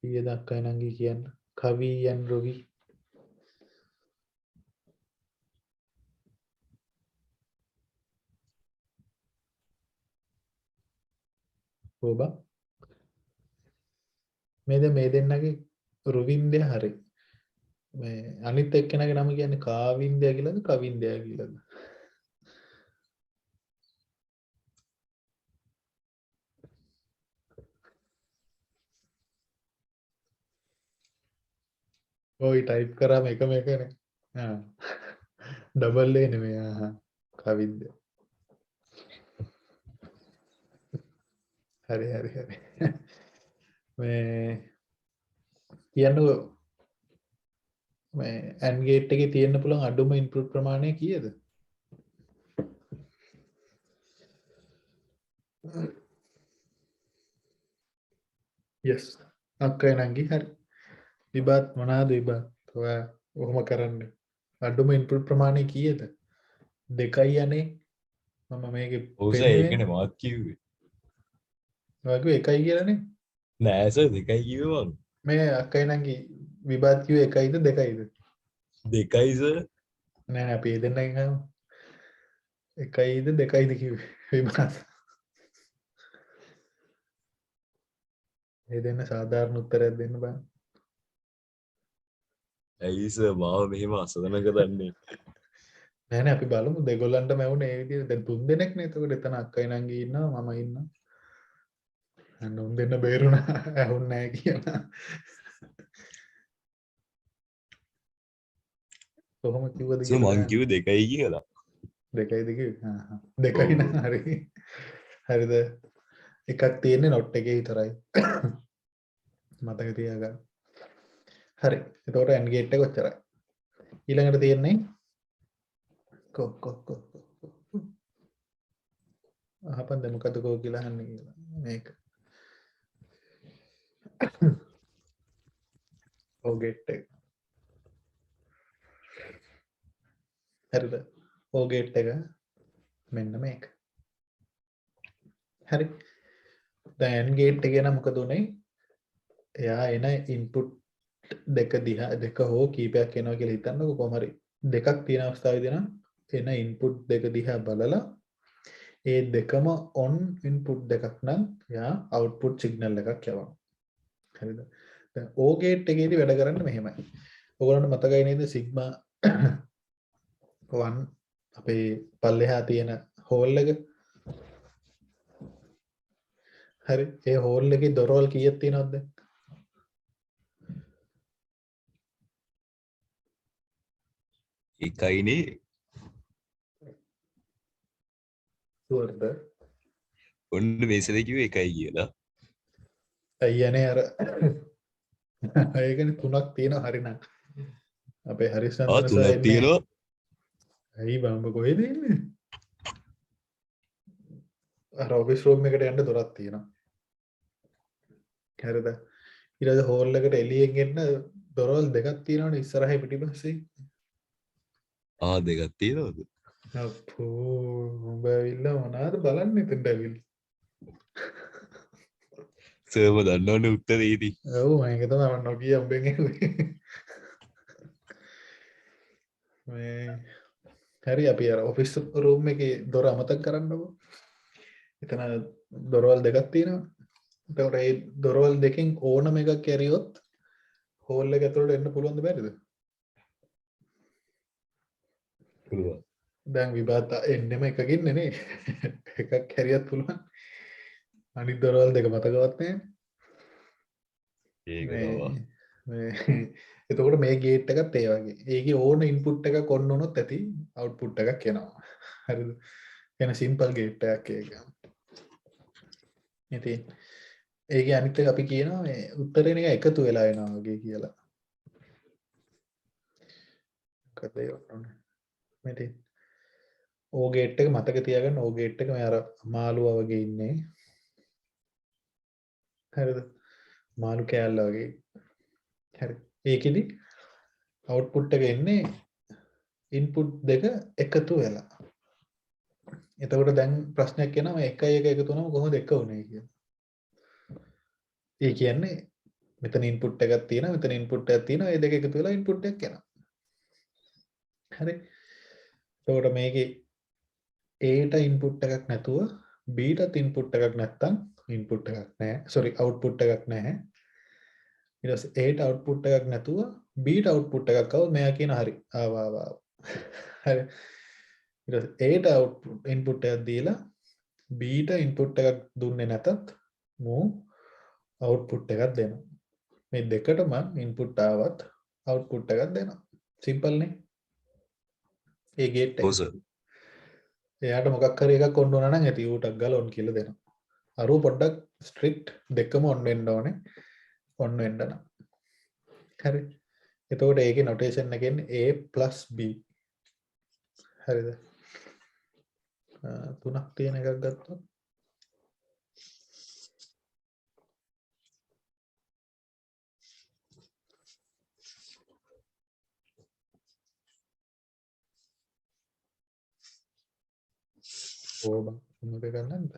කීයද අක්කයි නංගි කියන්න. කවි යන් රොවි ඔබ මේ දෙන්නගේ රුවින්දය හරි. මේ අනිත් එක්කෙනාගේ නම කියන්නේ කාවින්දය කියලාද කවින්දය කියලාද? ඔයි ටයිප් කරාම එකම එකනේ. ඩබල් ඒ නෙමෙයි. කවින්ද. හරි. මේ කියන්නකෝ මේ AND ගේට් එකේ තියෙන්න පුළුවන් අඩුම ඉන්පුට් ප්‍රමාණය කීයද? yes අක්කයි නංගි හරි. විභාත් මොනවාද විභාත්? ඔයා ඔහොම කරන්නේ. අඩුම ඉන්පුට් ප්‍රමාණය කීයද? 2යි යන්නේ. මම මේකේ ඔව් සර් ඒකනේ මාත් කිව්වේ. ඔයාගේ 1යි කියලානේ. නෑ සර් 2යි කිව්වේ මං. මේ අක්කයි නංගි විභාත් කිව්වේ 1යිද 2යිද? 2යි සර්. නෑ අපි ඒ දෙන්නගෙන් අහමු. 1යිද 2යිද කිව්වේ විභාත්? ඒ දෙන්න සාධාරණ උත්තරයක් දෙන්න බෑ. ඇයි සර් මාව මෙහෙම අසරණ කරන්නේ? නෑ අපි බලමු දෙගොල්ලන්ටම ඇහුනේ ඒ විදිහට. දැන් තුන් දෙනෙක්නේ. එතකොට එතන අක්කයි නංගි ඉන්නවා මම ඉන්නවා. අන්න උන් දෙන්න බේරුණා ඇහුන්නේ නැහැ කියලා. කොහොම කිව්වද සර් මං කිව්වේ 2යි කියලා. 2යිද කිව්වේ? දෙකයි නං හරි. හරිද? එකක් තියෙන්නේ නොට් එකේ විතරයි. මතක තියාගන්න. හරි. එතකොට AND ගේට් එක ඔච්චරයි. ඊළඟට තියෙන්නේ අහපන් දැන් මොකද කෝ කියලා අහන්නේ කියලා. මේක. OR ගේට් එක. හරිද? OR ගේට් එක මෙන්න මේක. හරි. දැන් AND ගේට් එකේ නම් මොකද උනේ? එයා එන ඉන්පුට් දෙක හෝ කීපයක් එනවා කියලා හිතන්නකො කොහොම හරි. දෙකක් තියෙන අවස්ථාවේදී නම් එන ඉන්පුට් දෙක දිහා බලලා ඒ දෙකම ඔන් ඉන්පුට් දෙකක් නම් එයා අවුට්පුට් සිග්නල් එකක් යවනවා. හරිද? දැන් O ගේට් එකේදී වැඩ කරන්නේ මෙහෙමයි. ඔයගොල්ලන්ට මතකයි නේද සිග්මා 1 අපේ පල්ලෙහා තියෙන හෝල් එක හරි ඒ හෝල් එකේ දොරවල් කීයක් තියෙනවද දැන්? එකයිනේ ෂුවර්ද? ඔන්න මේසද කිව්වේ එකයි කියලා. අයියනේ අර ඒකනේ තුනක් තියෙනවා හරිනම්. අපේ හරිසන් ආ තුනක් තියෙනවා. ඇයි බම්බ කොහෙද ඉන්නේ? අර ඔෆිස් රූම් එකට යන්න දොරක් තියෙනවා. හරිද? ඊට පස්සේ හෝල් එකට එළියෙන් එන්න දොරවල් දෙකක් තියෙනවනේ ඉස්සරහේ පිටිපස්සේ. ආ දෙකක් තියෙනවද? අපෝ උඹ ඇවිල්ලා මොනවද බලන්නේ එතනට ඇවිල්ලා? සර්ම දන්නවනේ උත්තරේ ඉතින්. ඔව් මම ඒක තමයි මම නොකිය උඹෙන් ඇහුවේ. මේ හරි අපි අර ඔෆිස් රූම් එකේ දොර අමතක කරන්නකෝ. එතන දොරවල් දෙකක් තියෙනවා. එතකොට ඒ දොරවල් දෙකෙන් ඕනම එකක් ඇරියොත් හෝල් එක ඇතුළට එන්න පුළුවන්ද බැරිද? පුළුවන්. දැන් විභාග එන්නෙම එකකින් නේ. එකක් හැරියත් පුළුවන්. අනිත් දොරවල් දෙක මතකවත් නැහැ. ඒක තමයි. මේ එතකොට මේ ගේට් එකත් ඒ වගේ. ඒකේ ඕන ඉන්පුට් එකක් ඔන්න වුණොත් ඇති අවුට්පුට් එකක් එනවා. හරිද? එන සිම්පල් ගේට් එකක් ඒක. ඉතින් ඒකේ අනිත් එක අපි කියනවා මේ උත්තරේන එක එකතු වෙලා එනවා වගේ කියලා. මොකද ඒ වුණේ? මෙතේ ඕ ගේට් එක මතක තියාගන්න ඕ ගේට් එක මේ අර මාළුවා වගේ ඉන්නේ. හරිද? මාළු කෑල්ල වගේ. හරි. ඒකෙදි අවුට්පුට් එක එන්නේ ඉන්පුට් දෙක එකතු වෙලා. එතකොට දැන් ප්‍රශ්නයක් එනවා මේ 1 1 එකතු වුණාම කොහොමද 1 වුනේ කියලා. ඒ කියන්නේ මෙතන ඉන්පුට් එකක් තියෙනවා මෙතන ඉන්පුට් එකක් තියෙනවා ඒ දෙක එකතු වෙලා ඉන්පුට් එකක් එනවා. හරි. එතකොට මේකේ A ට ඉන්පුට් එකක් නැතුව B ටත් ඉන්පුට් එකක් නැත්තම් ඉන්පුට් එකක් නැහැ. sorry අවුට්පුට් එකක් නැහැ. ඊට පස්සේ A ට අවුට්පුට් එකක් නැතුව B ට අවුට්පුට් එකක් આવොත් මෙයා කියන හරි ආවා. හරි. ඊට පස්සේ A ට අවුට්පුට් ඉන්පුට් එකක් දීලා B ට ඉන්පුට් එකක් දුන්නේ නැතත් මෝ අවුට්පුට් එකක් දෙනවා. මේ දෙකටම ඉන්පුට් ආවත් අවුට්පුට් එකක් දෙනවා. සිම්පල් නේ. ඒ ගේට් එක. ඔව් සර්. එයාට මොකක් හරි එකක් ඔන්න ඕන නම් ඇති ඌටක් ගාලා ඔන් කියලා දෙනවා. අරුව පොඩ්ඩක් ස්ට්‍රික්ට් දෙකම ඔන් වෙන්න ඕනේ. ඔන් වෙන්න නම්. හරි. එතකොට ඒකේ නොටේෂන් එක එන්නේ A + B. හරිද? තුනක් තියෙන එකක් ගත්තොත් ඕබ මොකද ගන්නද?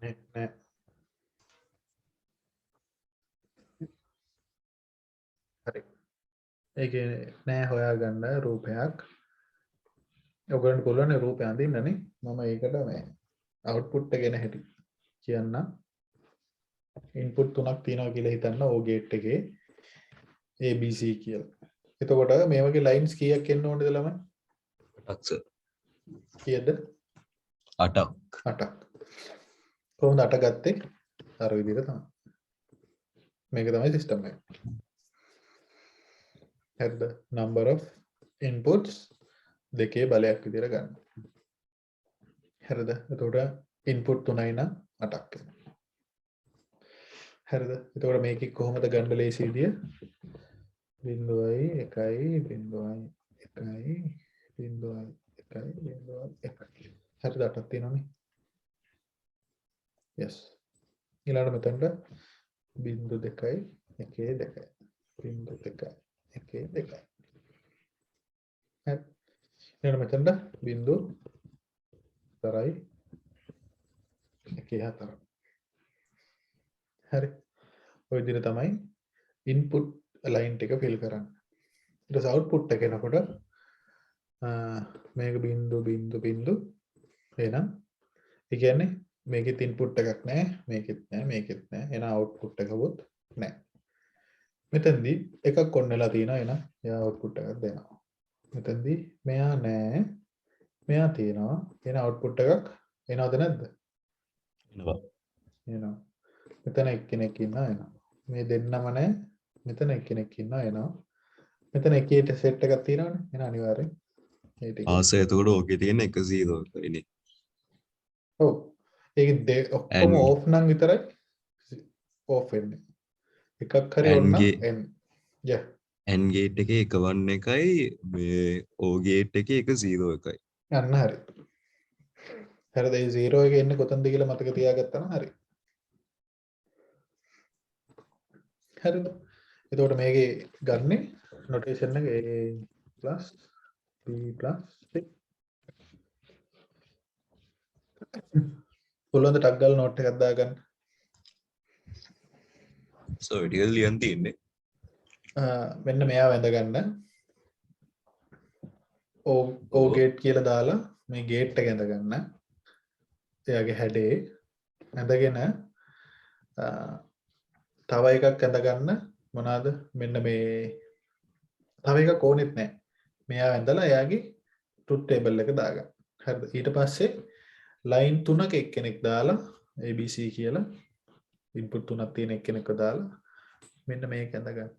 නෑ. හරි. ඒකේ නෑ හොයාගන්න රූපයක්. ඔයගොල්ලන්ට පුළුවන් රූපය අඳින්නනේ. මම ඒකට මේ අවුට්පුට් එක ගෙන හැටි කියන්න. ඉන්පුට් තුනක් තියෙනවා කියලා හිතන්න ඕ ගේට් එකේ ABC කියලා. එතකොට මේ වගේ ලයින්ස් කීයක් එන්න ඕනද ළමයි? 8ක් සර්. කීයද? 8ක්. 8ක්. කොහොමද 8 ගත්තේ? අර විදිහට තමයි. මේක තමයි සිස්ටම් එක. හරිද? number of inputs දෙකේ බලයක් විදිහට ගන්න. හරිද? එතකොට input 3යි නම් 8ක් එනවා. හරිද? එතකොට මේකේ කොහොමද ගන්න ලේසි විදිය? 0යි 1යි 0යි 1යි 0යි 1යි 0යි 1යි. හරිද? 8ක් තියෙනවනේ. yes. ඊළඟට මෙතනට 0.2යි 1යි 2යි 0.2යි 1යි 2යි. හරි. ඊළඟට මෙතනට 0.4යි 1යි 4යි. හරි. ඔය විදිහට තමයි ඉන්පුට් ලයින් එක ෆිල් කරන්නේ. ඊට පස්සේ අවුට්පුට් එක එනකොට මේක 0.0.0 එහෙනම් ඒ කියන්නේ මේකෙත් ඉන්පුට් එකක් නැහැ මේකෙත් නැහැ එන අවුට්පුට් එකකුත් නැහැ. මෙතෙන්දී එකක් ඔන්න වෙලා තියෙනවා එහෙනම් එයා අවුට්පුට් එකක් දෙනවා. මෙතෙන්දී මෙයා නැහැ මෙයා තියෙනවා එන අවුට්පුට් එකක් එනවද නැද්ද? එනවා. එනවා. මෙතන එක්කෙනෙක් ඉන්නවා එනවා. මේ දෙන්නම නැහැ මෙතන එක්කෙනෙක් ඉන්නවා එනවා. මෙතන එකේට සෙට් එකක් තියෙනවනේ එන අනිවාර්යෙන් ඒ ටික. ආස එතකොට ඕකේ තියෙන 1 0 එකයිනේ. ඔව්. ඒක ඔක්කොම And ඕෆ් නම් විතරයි ඕෆ් වෙන්නේ. එකක් හරි and ඕන නම් gate එන්න. යා. and gate එකේ එක 1 එකයි මේ O gate එකේ එක 0 එකයි. යන්න හරි. හරිද? ඒ 0 එක එන්නේ කොතනද කියලා මතක තියාගත්තා නම් හරි. හරිද? එතකොට මේකේ ගන්නෙ නොටේෂන් එක A B C. පුළුවන් ද ටග් ගාලා නෝට් එකක් දාගන්න. So it is ලියන් තියෙන්නේ. මෙන්න මෙයා වැඳ ගන්න. ඕ ගේට් කියලා දාලා මේ ගේට් එක ඇඳ ගන්න. එයාගේ හැඩේ ඇඳගෙන තව එකක් ඇඳ ගන්න. මොනවාද? මෙන්න මේ තව එකක් ඕනෙත් නැහැ. මෙයා ඇඳලා එයාගේ ට්‍රුත් ටේබල් එක දාගන්න. හරිද? ඊට පස්සේ ලයින් 3ක එක්කෙනෙක් දාලා ABC කියලා ඉන්පුට් 3ක් තියෙන එක්කෙනෙක්ව දාලා මෙන්න මේක ඇඳ ගන්න.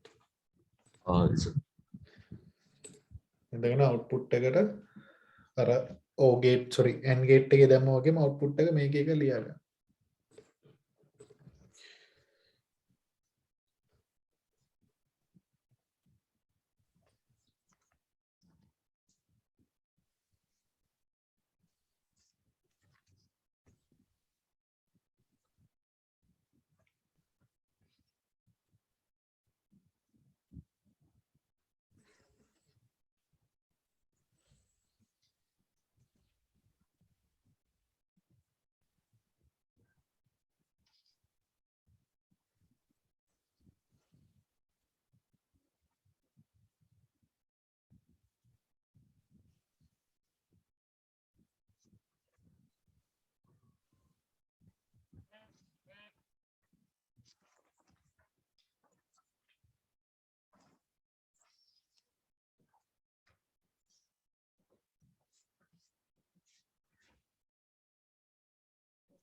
එඳගෙන අවුට්පුට් එකට අර O gate sorry AND gate එකේ දැම්මා වගේම අවුට්පුට් එක මේක එක ලියා ගන්න.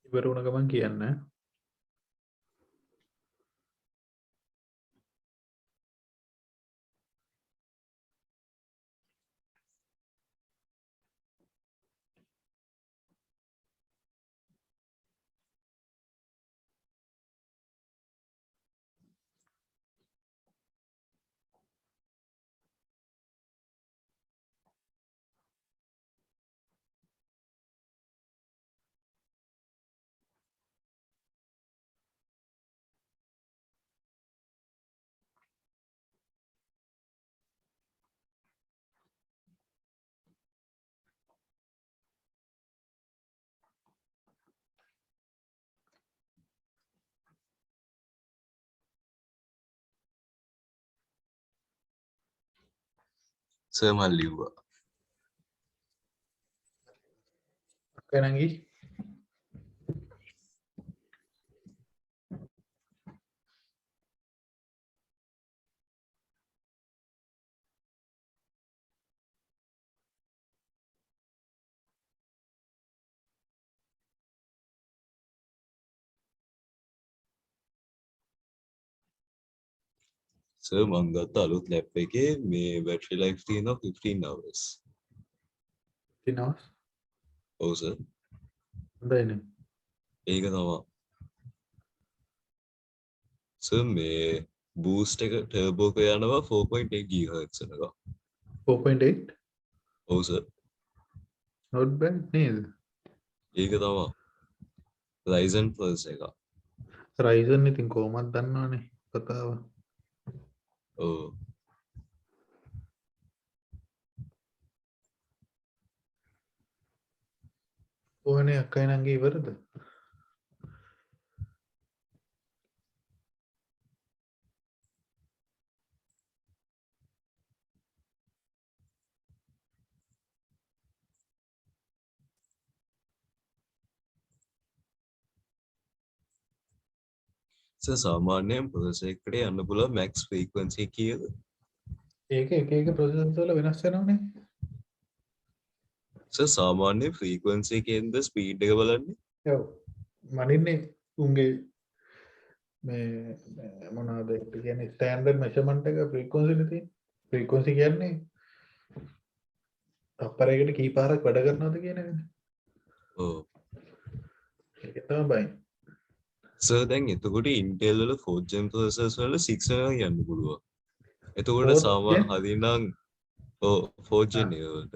ඉවර වුණ ගමන් කියන්න. සර් මම ලිව්වා. කනංගි සර් මම ගත්ත අලුත් ලැප් එකේ මේ බැටරි ලයිෆ් තියෙනවා 15 hours. තිනවා. ඔව් සර්. හොඳයිනේ. ඒක තමයි. සර් මේ බූස්ට් එක ටර්බෝ එක යනවා 4.8 GHz එකක. 4.8 ඔව් සර්. not bad නේද? ඒක තමයි. Ryzen Plus එක. Ryzen ඉතින් කොහොමද දන්නවනේ කතාව. ඔව්. ඕනේ අක්කයි නංගි ඉවරද? සාමාන්‍යයෙන් ප්‍රොසෙසර් එකට යන්න පුළුවන් මැක්ස් ෆ්‍රීකවන්සි කීයද? ඒක එක ප්‍රොසෙසර්ස් වල වෙනස් වෙනවනේ. සාමාන්‍ය ෆ්‍රීකවන්සි එකෙන්ද ස්පීඩ් එක බලන්නේ? ඔව්. මනින්නේ උන්ගේ මේ මොනවාද ඒකට කියන්නේ ස්ටෑන්ඩඩ් මෙෂර්මන්ට් එක ෆ්‍රීකවන්සි නේ තියෙන්නේ. ෆ්‍රීකවන්සි කියන්නේ තප්පරයකට කී පාරක් වැඩ කරනවද කියන එකනේ. ඔව්. ඒක තමයි බයි. දැන් එතකොට Intel වල 4th gen processors වල 6 වෙනවා යන්න පුළුවන්. එතකොට 4th සාමාන්‍ය gen? හරිනම් 4th gen එක වලට.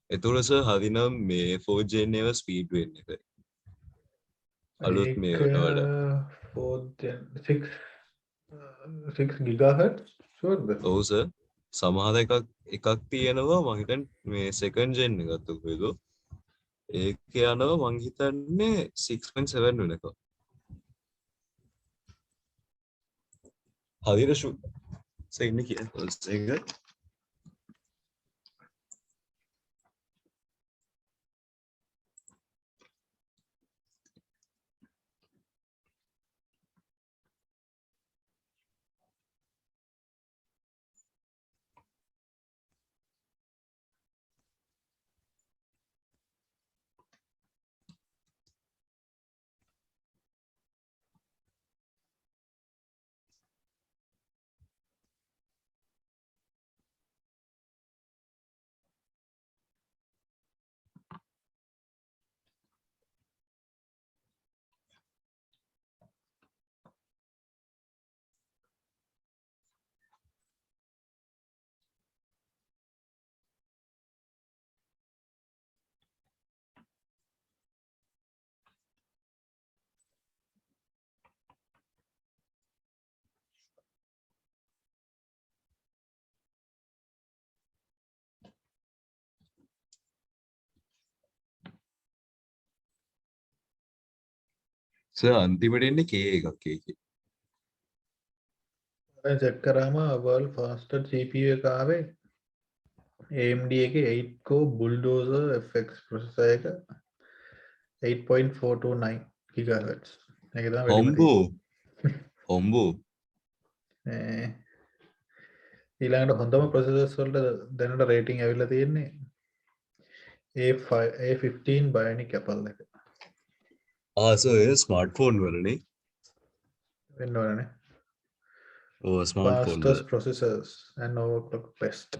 එතකොට හරිනම් මේ 4th gen ඒවා ස්පීඩ් වෙන්න එකයි. අලුත් ඒක මේවට වඩා. 4th gen 6 GHz ෂුවර්ද? ඔව් සර්. සමහර එකක් තියෙනවා මං හිතන්නේ මේ second gen එකත් ඔකේලු. ඒක යනවා මං හිතන්නේ 6.7 වෙනකම්. හරියට ඉන්නේ කියන්නේ ඒක. සර් අන්තිමට එන්නේ K එකක් ඒකේ. දැන් චෙක් කරාම world fastest CPU එක ආවේ AMD එකේ 8 core bulldozer FX processor එක 8.429 GHz. ඒක තමයි වැඩිම හොම්බෝ හොම්බෝ ඊළඟට හොඳම processors වලට දැනට රේටිං ඇවිල්ලා තියෙන්නේ A15 Bionic Apple එක. සර් ඒ ස්මාර්ට්ෆෝන් වලනේ. වෙන්න ඕනනේ. ඔව් ස්මාර්ට්ෆෝන් වල. Fastest processors and overclock best.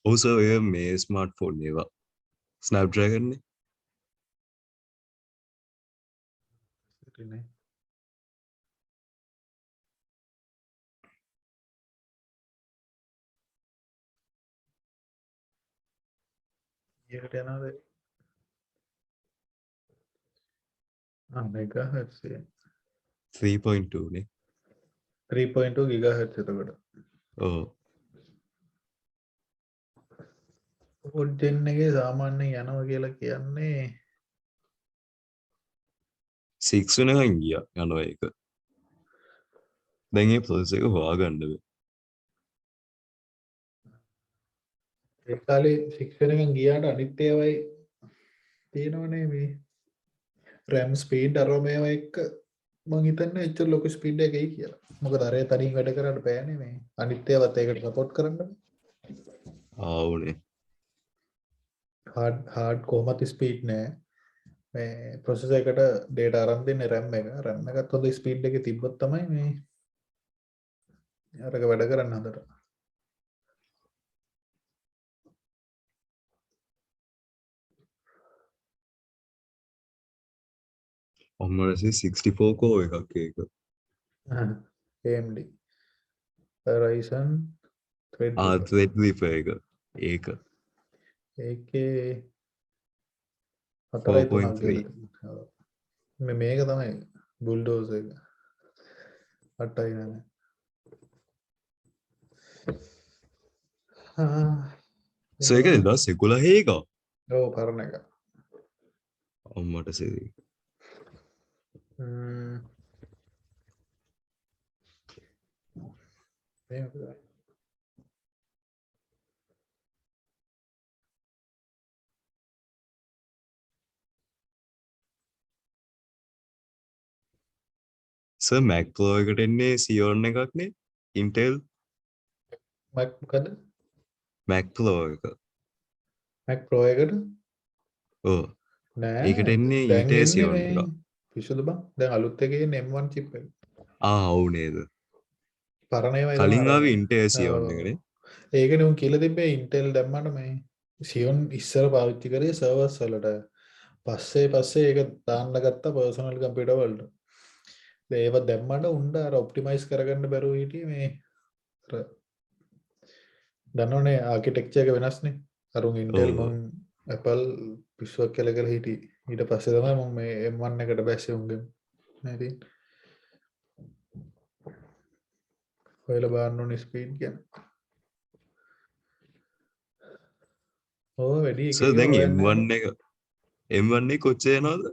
ඔව් සර් ඒ මේ ස්මාර්ට්ෆෝන් ඒවා Snapdragon නේ. ඉතින් ඒකට යනවාද? megahertz 3.2 නේ. 3.2 GHz එතකොට. ඔව්. fourth gen එකේ සාමාන්‍යයෙන් යනවා කියලා කියන්නේ 6 වෙනකන් ගියා යනවා ඒක. දැන් මේ processor එක හොයාගන්න බෑ. ඒ කාලේ 6 වෙනකන් ගියාට අනිත් ඒවායි තියෙනවනේ මේ RAM speed අරව මේවා එක්ක මං හිතන්නේ එච්චර ලොකු ස්පීඩ් එකක් එයි කියලා. මොකද අරේ තනින් වැඩ කරන්න බෑනේ මේ. අනිත් ඒවාත් ඒකට සපෝට් කරන්න බෑ. උනේ. hard කොහොමත් ස්පීඩ් නෑ. මේ processor එකට data අරන් දෙන්නේ RAM එක. RAM එකත් හොඳ ස්පීඩ් එකේ තිබ්බොත් තමයි මේ අරක වැඩ කරන්න හදට. ඔම්මරසේ 64 core එකක් ඒක. AMD Ryzen Threadripper එක. ඒක. ඒකේ 4.3 4.3. මේක තමයි බුල්ඩෝසර් එක. 8යි නෑ. සර් ඒක 2011 එක. ඔව් පරණ එක. අම්මට සරි. මේක සර් Mac Pro එකට එන්නේ Xeon එකක්නේ Intel මොකද Mac Pro එක. Mac Pro එකට ඔව්. නෑ ඒකට එන්නේ දැන් Intel එන්නේ Xeon මේ එක. පිස්සුද බං දැන් අලුත් එකේ එන්නේ M1 chip එක ඔව් නේද. පරණ ඒවා කලින් එතන ආවේ Intel Xeon එකනේ. ඒකනේ උන් කියලා තිබ්බේ Intel දැම්මට මේ Xeon ඉස්සර පාවිච්චි කරේ සර්වර්ස් වලට පස්සේ ඒක දාන්න ගත්තා පර්සනල් කම්පියුටර් වලට ඒව දැම්මට උන්ට අර ඔප්ටිමයිස් කරගන්න බැරුව හිටියේ මේ අර දන්නවනේ ආකිටෙක්චර් එක වෙනස්නේ අරුන් Intel ඔව්. මම Apple පිස්සුවක් කියලා හිටියේ ඊට පස්සේ තමයි මම මේ M1 එකට බැස්සේ උන්ගෙන් නේද ඔයලා බලන්න ඕනේ ස්පීඩ් ගැන ඕ වැඩි එක සර් දැන් හොයන්න M1 එක M1 එක කොච්චර යනවද?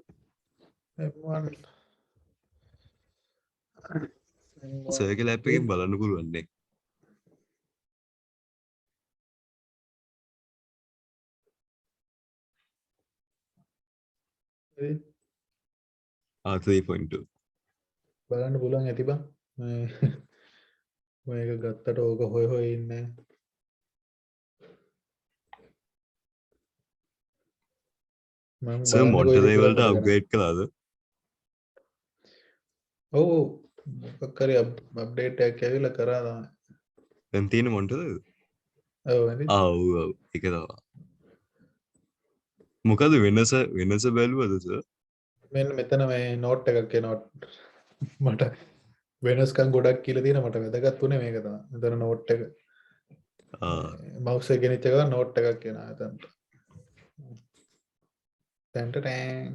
M1 සර්ගේ ලැප් එකෙන් බලන්න පුළුවන් නේ. ආ 3.2. බලන්න පුළුවන් ඇති බං මේක ගත්තට ඕක හොය ඉන්නේ මම සර් බලන්න කොයිද මොන්ටරේ කියලා වලට මට ගන්න. අප්ග්‍රේඩ් කළාද? ඔව් මොකක් හරි අප්ඩේට් එකක් ඇවිල්ලා කරා තමයි. දැන් තියෙන මොන්ටරේද? ඔව් ඇති. ඔව් ඔව් ඒක තමයි. මොකද වෙනස බැලුවද සර්? මෙන්න මෙතන මේ නෝට් එකක් එනවා මට වෙනස්කම් ගොඩක් කියලා තියෙන මට වැදගත් උනේ මේක තමයි. මෙතන නෝට් එක. මවුස් එක ගෙනිච්ච ගමන් නෝට් එකක් එනවා එතනට. Ten ten.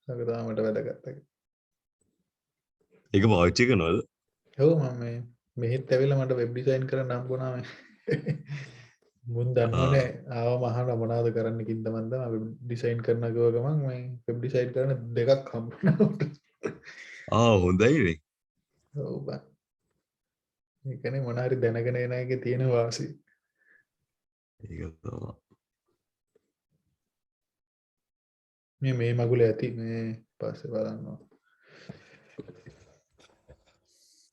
ඒක තමයි මට වැදගත් එක. ඒක පාවිච්චි කරනවද? ඔව් මම මේ මෙහෙත් ඇවිල්ලා මට වෙබ් ඩිසයින් කරන්න හම්බුණා මේ. මුන් දන්නවනේ ආවම අහන මොනවද කරන්න කින්ද මන්ද වෙබ් ඩිසයින් කරන ගව ගමන් මේ වෙබ් ඩිසයින් කරන දෙකක් හම්බුණා. හොඳයිනේ. ඔව් බං. ඒකනේ මොන හරි දැනගෙන එන එකේ තියෙන වාසිය. ඒක තමයි. මේ මගුල ඇති මේ පස්සේ බලන්න.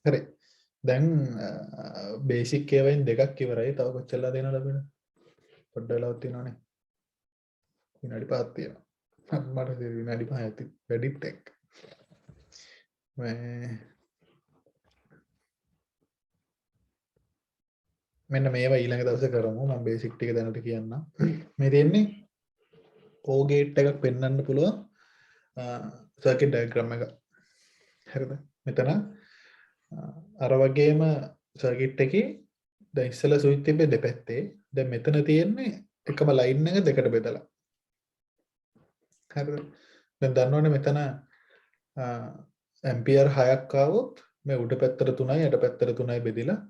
හරි. දැන් බේසික් ඒවායින් දෙකක් ඉවරයි. තව කොච්චරලා දෙනවද අපිට? පොඩ්ඩක් වෙලාවක් තියෙනවනේ. විනාඩි 5ක් තියෙනවා. මට විනාඩි 5ක් ඇති. වැඩිත් එක්ක. මෙන්න මේවා ඊළඟ දවසේ කරමු. මම බේසික් ටික දැනට කියන්නම්. මේ තියෙන්නේ O gate එකක් පෙන්වන්න පුළුවන් සර්කිට් ඩයග්‍රෑම් එක. හරිද? මෙතන අර වගේම සර්කිට් එකේ දැන් ඉස්සෙල්ලා ස්විච් තිබ්බේ දෙපැත්තේ. දැන් මෙතන තියෙන්නේ එකම ලයින් එක දෙකට බෙදලා. හරිද? දැන් දන්නවනේ මෙතන ඇම්පියර් 6ක් ආවොත් මේ උඩ පැත්තට 3යි යට පැත්තට 3යි බෙදිලා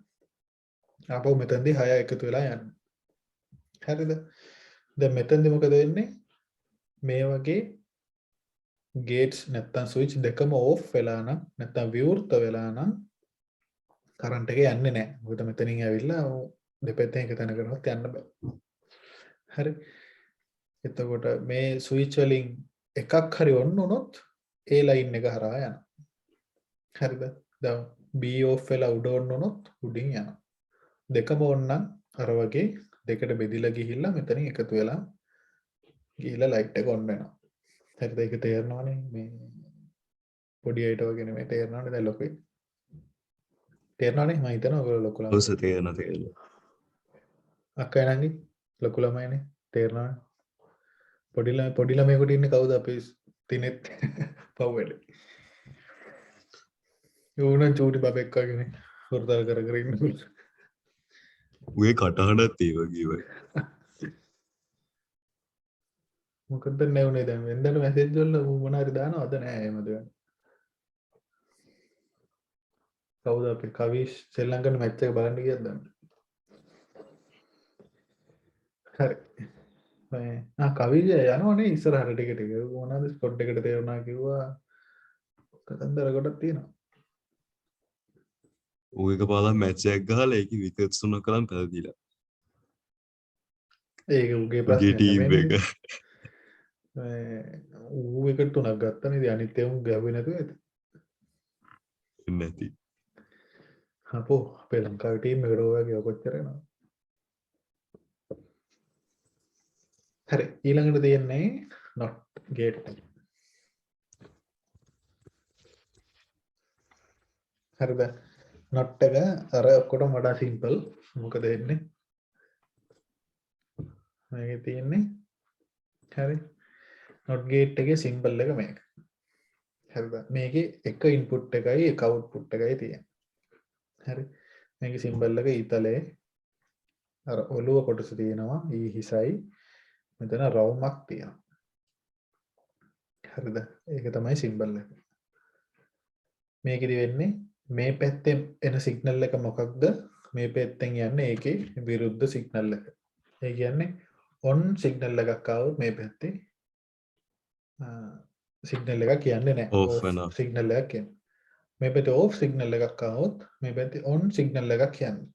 ආපහු මෙතනදී 6 එකතු වෙලා යන්නේ. හරිද? දැන් මෙතනදී මොකද වෙන්නේ? මේ වගේ ගේට්ස් නැත්තම් ස්විච් දෙකම ඕෆ් වෙලා නම් නැත්තම් විවෘත වෙලා නම් කරන්ට් එක යන්නේ නැහැ. මොකද මෙතනින් ඇවිල්ලා දෙපැත්තෙන් එක තැනකටවත් යන්න බෑ. හරි. එතකොට මේ ස්විච් වලින් එකක් හරි ඔන් වුණොත් ඒ ලයින් එක හරහා යනවා. හරිද? දැන් B off වෙලා උඩ ඔන් වුණොත් උඩින් යනවා. දෙකම ඔන් නම් අර වගේ දෙකට බෙදිලා ගිහිල්ලා මෙතනින් එකතු වෙලා ගිහිල්ලා ලයිට් එක ඔන් වෙනවා. හරිද? ඒක තේරෙනවනේ මේ පොඩි අයට වගේ නෙමෙයි තේරෙනවනේ දැන් ලොකුයි. තේරෙනවනේ මම හිතනවා ඔයගොල්ලෝ ලොකු ළමයි. ඔව් සර් තේරෙනවා. අක්කා නංගි ලොකු ළමයිනේ තේරෙනවනේ. පොඩි ළමයෙකුට ඉන්නේ කවුද අපි තිනෙත් පව් වැඩේ. ඌනම් චූටි බබෙක් වගේනේ හොරතල් කර කර ඉන්නකොට. උගේ කටහඬත් ඒ වගේ. මොකද නැවුනේ දැන් වෙන්දට මැසේජ් වල මොන හරි දානවද නැහැ එහෙමද ගන්න. කවුද අපි කවිෂ් ශ්‍රී ලංකන් මැච් එක බලන්න ගියද දැන්. හරි. කවිජ යනවනේ ඉස්සරහට ටික ටික මොනවාද ස්පොට් එකට තේරුණා කිව්වා කතන්දර ගොඩක් තියෙනවා. ඌ එක පාරක් මැච් එකක් ගහලා ඒකේ විකට්ස් 3ක් කරන් පැවදිලා. ඒක උගේ උගේ ප්‍රශ්නයක් ටීම් නෙමෙයි. එක. ඌ විකට් 3ක් ගත්තා නේද අනිත් ඒවා ගැහුවේ නැතුව ඇති. නැති. අපෝ අපේ ලංකාවේ ටීම් එකට ඔය වගේ කොච්චර එනවා. හරි ඊළඟට තියෙන්නේ not gate. හරිද? not එක අර ඔක්කොටම වඩා simple. මොකද වෙන්නේ? මේකේ තියෙන්නේ හරි not gate එකේ symbol එක මේක. හරිද? මේකේ එක input එකයි එක output එකයි තියෙන්නේ. හරි. මේකේ symbol එක ඊතලේ අර ඔළුව කොටස තියෙනවා ඊ හිසයි මෙතන රවුමක් තියෙනවා. හරිද? ඒක තමයි symbol එක. මේකෙදි වෙන්නේ මේ පැත්තෙන් එන සිග්නල් එක මොකක්ද? මේ පැත්තෙන් යන්නේ ඒකේ විරුද්ධ සිග්නල් එක. ඒ කියන්නේ on සිග්නල් එකක් ආවොත් මේ පැත්තේ සිග්නල් එකක් කියන්නේ නැහැ. Off off වෙනවා. සිග්නල් එකක් කියන්නේ. මේ පැත්තේ off සිග්නල් එකක් ආවොත් මේ පැත්තේ on සිග්නල් එකක් කියන්නේ.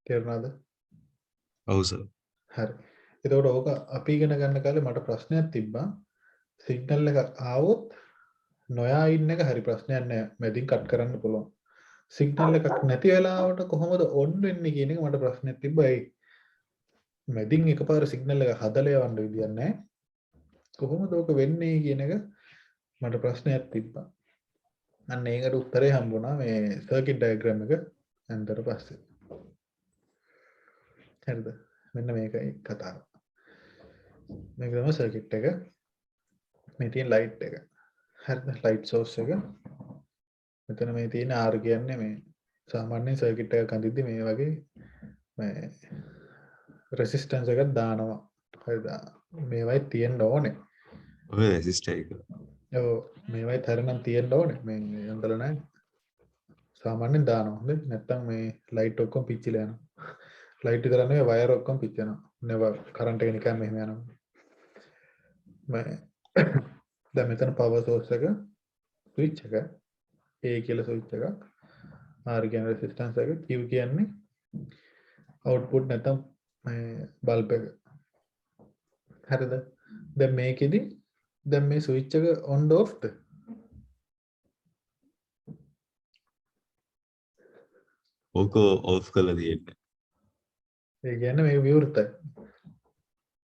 තේරුණාද? ඔව් සර්. හරි. එතකොට ඕක අපි ඉගෙන ගන්න කාලේ මට ප්‍රශ්නයක් තිබ්බා. සිග්නල් එක ආවොත් නොයා ඉන්න එක හරි ප්‍රශ්නයක් නෑ. මැදින් කට් කරන්න පුළුවන්. සිග්නල් එකක් නැති වෙලාවට කොහොමද ඔන් වෙන්නේ කියන එක මට ප්‍රශ්නයක් තිබ්බා. ඒ මැදින් එකපාර සිග්නල් එක හදලා යවන්න විදියක් නෑ. කොහොමද ඕක වෙන්නේ කියන එක මට ප්‍රශ්නයක් තිබ්බා. අන්න ඒකට උත්තරේ හම්බුණා මේ සර්කිට් ඩයග්‍රෑම් එක අන්තර පස්සේ. හරිද? මෙන්න මේකයි කතාව. මේක තමයි සර්කිට් එක. මේ තියෙන ලයිට් එක. හරිද? ලයිට් සෝස් එක. මෙතන මේ තියෙන R කියන්නේ මේ සාමාන්‍ය සර්කිට් එකක් අඳිද්දි මේ වගේ මේ රෙසිස්ටන්ස් එකක් දානවා. හරිද? මේවයි තියෙන්න ඕනේ. ඔය රෙසිස්ටර් එක. ඔව් මේවයි තරනම් තියෙන්න ඕනේ. මේ යන්තර නැහැ. සාමාන්‍යයෙන් දානවා. හොඳේ. නැත්තම් මේ ලයිට් ඔක්කොම පිච්චිලා යනවා. ලයිට් විතර නෙවෙයි වයර් ඔක්කොම පිච්චෙනවා. නෙව කරන්ට් එක නිකන් මෙහෙම යනවා. මේ දැන් මෙතන පවර් සෝස් එක ස්විච් එක A කියලා ස්විච් එකක් R කියන්නේ රෙසිස්ටන්ස් එක Q කියන්නේ අවුට්පුට් නැත්නම් මේ බල්බ් එක. හරිද? දැන් මේකෙදි දැන් මේ ස්විච් එක on offද? ඕක ඔෆ් කරලා තියෙන්නේ. ඒ කියන්නේ මේක විවෘතයි.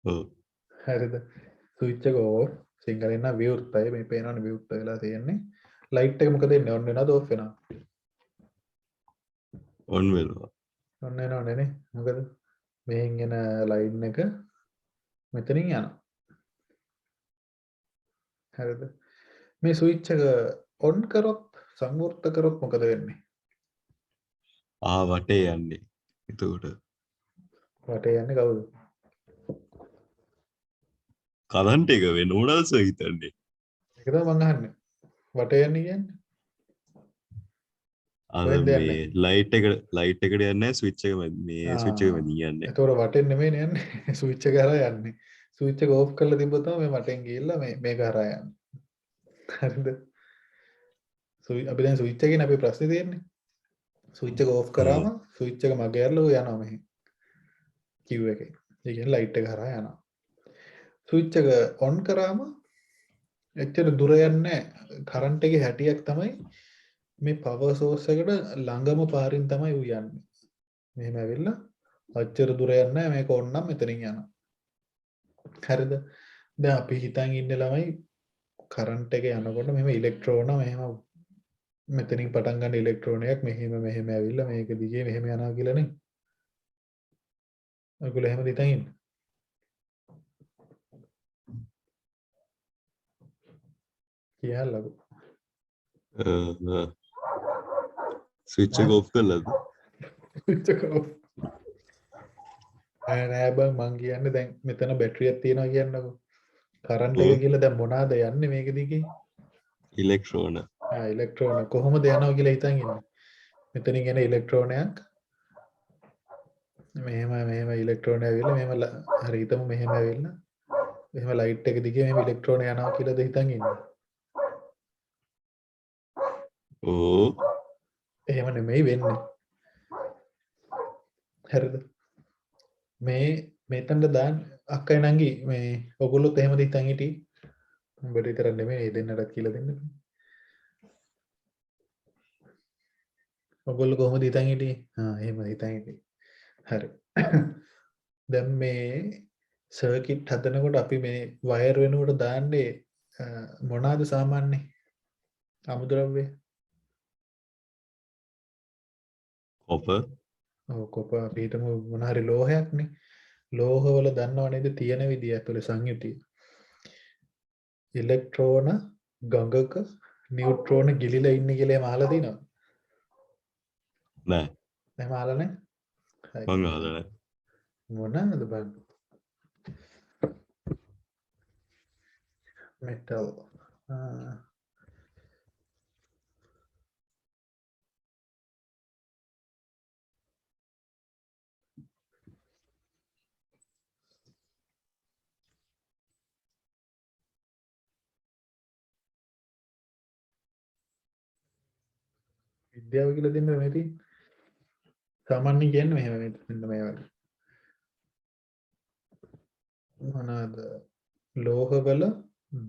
ඔව්. හරිද? ස්විච් එක off සිංහලෙන් නම් විවෘතයි. මේ පේනවනේ විවෘත වෙලා තියෙන්නේ. ලයිට් එක මොකද වෙන්නේ? on වෙනවද off වෙනවද? ඔන් වෙනවා. on වෙනවනේ නේ. මොකද මෙහෙන් එන ලයින් එක මෙතනින් යනවා. හරිද? මේ ස්විච් එක on කරොත් සංවෘත කරොත් මොකද වෙන්නේ? වටේ යන්නේ. එතකොට වටේ යන්නේ කවුද? කරන්ට් එක වෙන උනාද සර් හිතන්නේ. ඒක තමයි මං අහන්නේ. වටේ යන්නේ කියන්නේ? අර කොහෙන්ද මේ යන්නේ? ලයිට් එකට යන්නේ නැහැ ස්විච් එක මේ ස්විච් එක මැදින් යන්නේ. එතකොට වටෙන් නෙමෙයිනේ යන්නේ. ස්විච් එක හරහා යන්නේ. ස්විච් එක ඕෆ් කරලා තිබ්බොත් තමයි මේ වටෙන් ගිහිල්ලා මේක හරහා යන්නේ. හරිද? අපි දැන් ස්විච් එකේ අපි ප්‍රශ්නේ තියෙන්නේ. ස්විච් එක ඕෆ් කරාම ස්විච් එක මගේ ඇරලා යනවා මෙහෙ. Q එකේ. ඒ කියන්නේ ලයිට් එක හරහා යනවා. ස්විච් එක ඔන් කරාම එච්චර දුර යන්නේ කරන්ට් එකේ හැටියක් තමයි මේ පවර් සෝස් එකට ළඟම පාරින් තමයි ඌ යන්නේ. මෙහෙම ඇවිල්ලා අච්චර දුර යන්නේ නැහැ මේක ඕන නම් මෙතනින් යනවා. හරිද? දැන් අපි හිතන් ඉන්නේ ළමයි කරන්ට් එක යනකොට මෙහෙම ඉලෙක්ට්‍රෝන මෙහෙම මෙතනින් පටන් ගන්න ඉලෙක්ට්‍රෝනයක් මෙහෙම ඇවිල්ලා මේක දිගේ මෙහෙම යනවා කියලා නේ. ඔයගොල්ලෝ එහෙම හිතන් ඉන්නේ. කියලාකෝ. ස්විච් එක ඔෆ් කළාද? ස්විච් එක ඔෆ්. නෑ බං මං කියන්නේ දැන් මෙතන බැටරියක් තියෙනවා කියන්නකෝ. කරන්ට් එක කියලා දැන් මොනවාද යන්නේ මේක දිගේ? ඉලෙක්ට්‍රෝන. ඉලෙක්ට්‍රෝන කොහොමද යනවා කියලා හිතන් ඉන්නේ. මෙතනින් එන ඉලෙක්ට්‍රෝනයක් මෙහෙම ඉලෙක්ට්‍රෝන ඇවිල්ලා මෙහෙම හරි හිතමු මෙහෙම ඇවිල්ලා මෙහෙම ලයිට් එක දිගේ මෙහෙම ඉලෙක්ට්‍රෝන යනවා කියලාද හිතන් ඉන්නේ. ඕ එහෙම නෙමෙයි වෙන්නේ. හරිද? මේ මෙතනට දාන්න අක්කයි නංගි මේ ඔයගොල්ලොත් එහෙමද හිතන් හිටියේ? උඹට විතර නෙමෙයි දෙන්නටත් කියලා දෙන්න. ඔයගොල්ලෝ කොහොමද හිතන් හිටියේ? එහෙම හිතන් හිටියේ. හරි. දැන් මේ සර්කිට් හදනකොට අපි මේ වයර් වෙනුවට දාන්නේ මොනවාද සාමාන්‍යයෙන්? අමුද්‍රව්‍ය. කොපර්. ඔව් කොපර් අපි හිතමු මොන හරි ලෝහයක්නේ. ලෝහවල දන්නව නේද තියෙන විදිය ඇතුලේ සංයුතිය. ඉලෙක්ට්‍රෝන ගඟක නියුට්‍රෝන ගිලිලා ඉන්නේ කියලා එහෙම අහලා තියෙනවද? නෑ. එහෙම අහලා නැහැ. හරි. මං අහලා නෑ. මොනවාද බලන්න. මෙටල් විද්‍යාව කියලා දෙන්න මේ තියෙන්නේ. සාමාන්‍යයෙන් කියන්නේ මෙහෙම මෙන්න මේ වගේ. මොනවාද ලෝහවල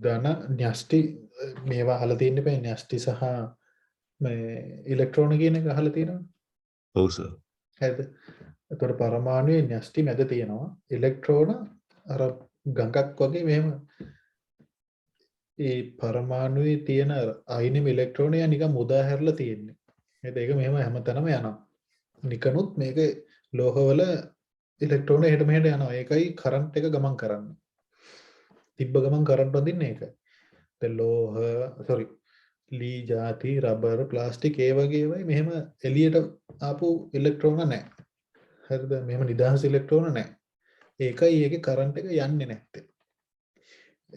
ධන න්‍යෂ්ටි මේවා අහලා තියෙන්න බෑ න්‍යෂ්ටි සහ මේ ඉලෙක්ට්‍රෝන කියන එක අහලා තියෙනවද? ඔව් සර්. හරිද? එතකොට පරමාණුයේ න්‍යෂ්ටි මැද තියෙනවා ඉලෙක්ට්‍රෝන අර ගඟක් වගේ මෙහෙම ඒ පරමාණුවේ තියෙන අයිනෙම ඉලෙක්ට්‍රෝනය නිකන් මුදා හැරලා තියෙන්නේ. ඒක මෙහෙම හැමතැනම යනවා. නිකනුත් මේක ලෝහවල ඉලෙක්ට්‍රෝන එහෙට මෙහෙට යනවා. ඒකයි කරන්ට් එක ගමන් කරන්නේ. තිබ්බ ගමන් කරන්ට් වදින්නේ ඒකයි. දැන් ලෝහ ලී ಜಾති රබර් ප්ලාස්ටික් ඒ වගේ ඒවායි මෙහෙම එළියට ආපු ඉලෙක්ට්‍රෝන නැහැ. හරිද? මෙහෙම නිදහස් ඉලෙක්ට්‍රෝන නැහැ. ඒකයි ඒකේ කරන්ට් එක යන්නේ නැත්තේ.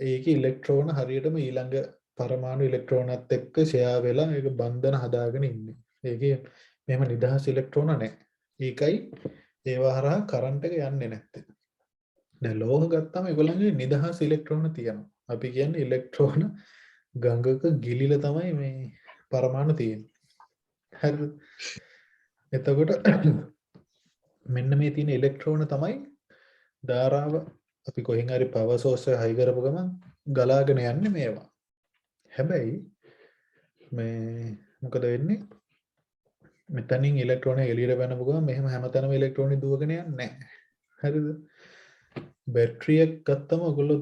ඒකේ ඉලෙක්ට්‍රෝන හරියටම ඊළඟ පරමාණු ඉලෙක්ට්‍රෝනත් එක්ක ෂෙයා වෙලා ඒක බන්ධන හදාගෙන ඉන්නේ. ඒකේ මෙහෙම නිදහස් ඉලෙක්ට්‍රෝන නැහැ. ඒකයි ඒවා හරහා කරන්ට් එක යන්නේ නැත්තේ. දැන් ලෝහ ගත්තාම ඒගොල්ලන්ගේ නිදහස් ඉලෙක්ට්‍රෝන තියෙනවා. අපි කියන්නේ ඉලෙක්ට්‍රෝන ගඟක ගිලිලා තමයි මේ පරමාණු තියෙන්නේ. හරිද? එතකොට මෙන්න මේ තියෙන ඉලෙක්ට්‍රෝන තමයි ධාරාව අපි කොහෙන් හරි පවර් සෝස් එක හයි කරපු ගමන් ගලාගෙන යන්නේ මේවා. හැබැයි මේ මොකද වෙන්නේ? මෙතනින් ඉලෙක්ට්‍රෝන එළියට පැනපු ගමන් මෙහෙම හැමතැනම ඉලෙක්ට්‍රෝන දුවගෙන යන්නේ නැහැ. හරිද? බැටරියක් ගත්තම ඔයගොල්ලෝ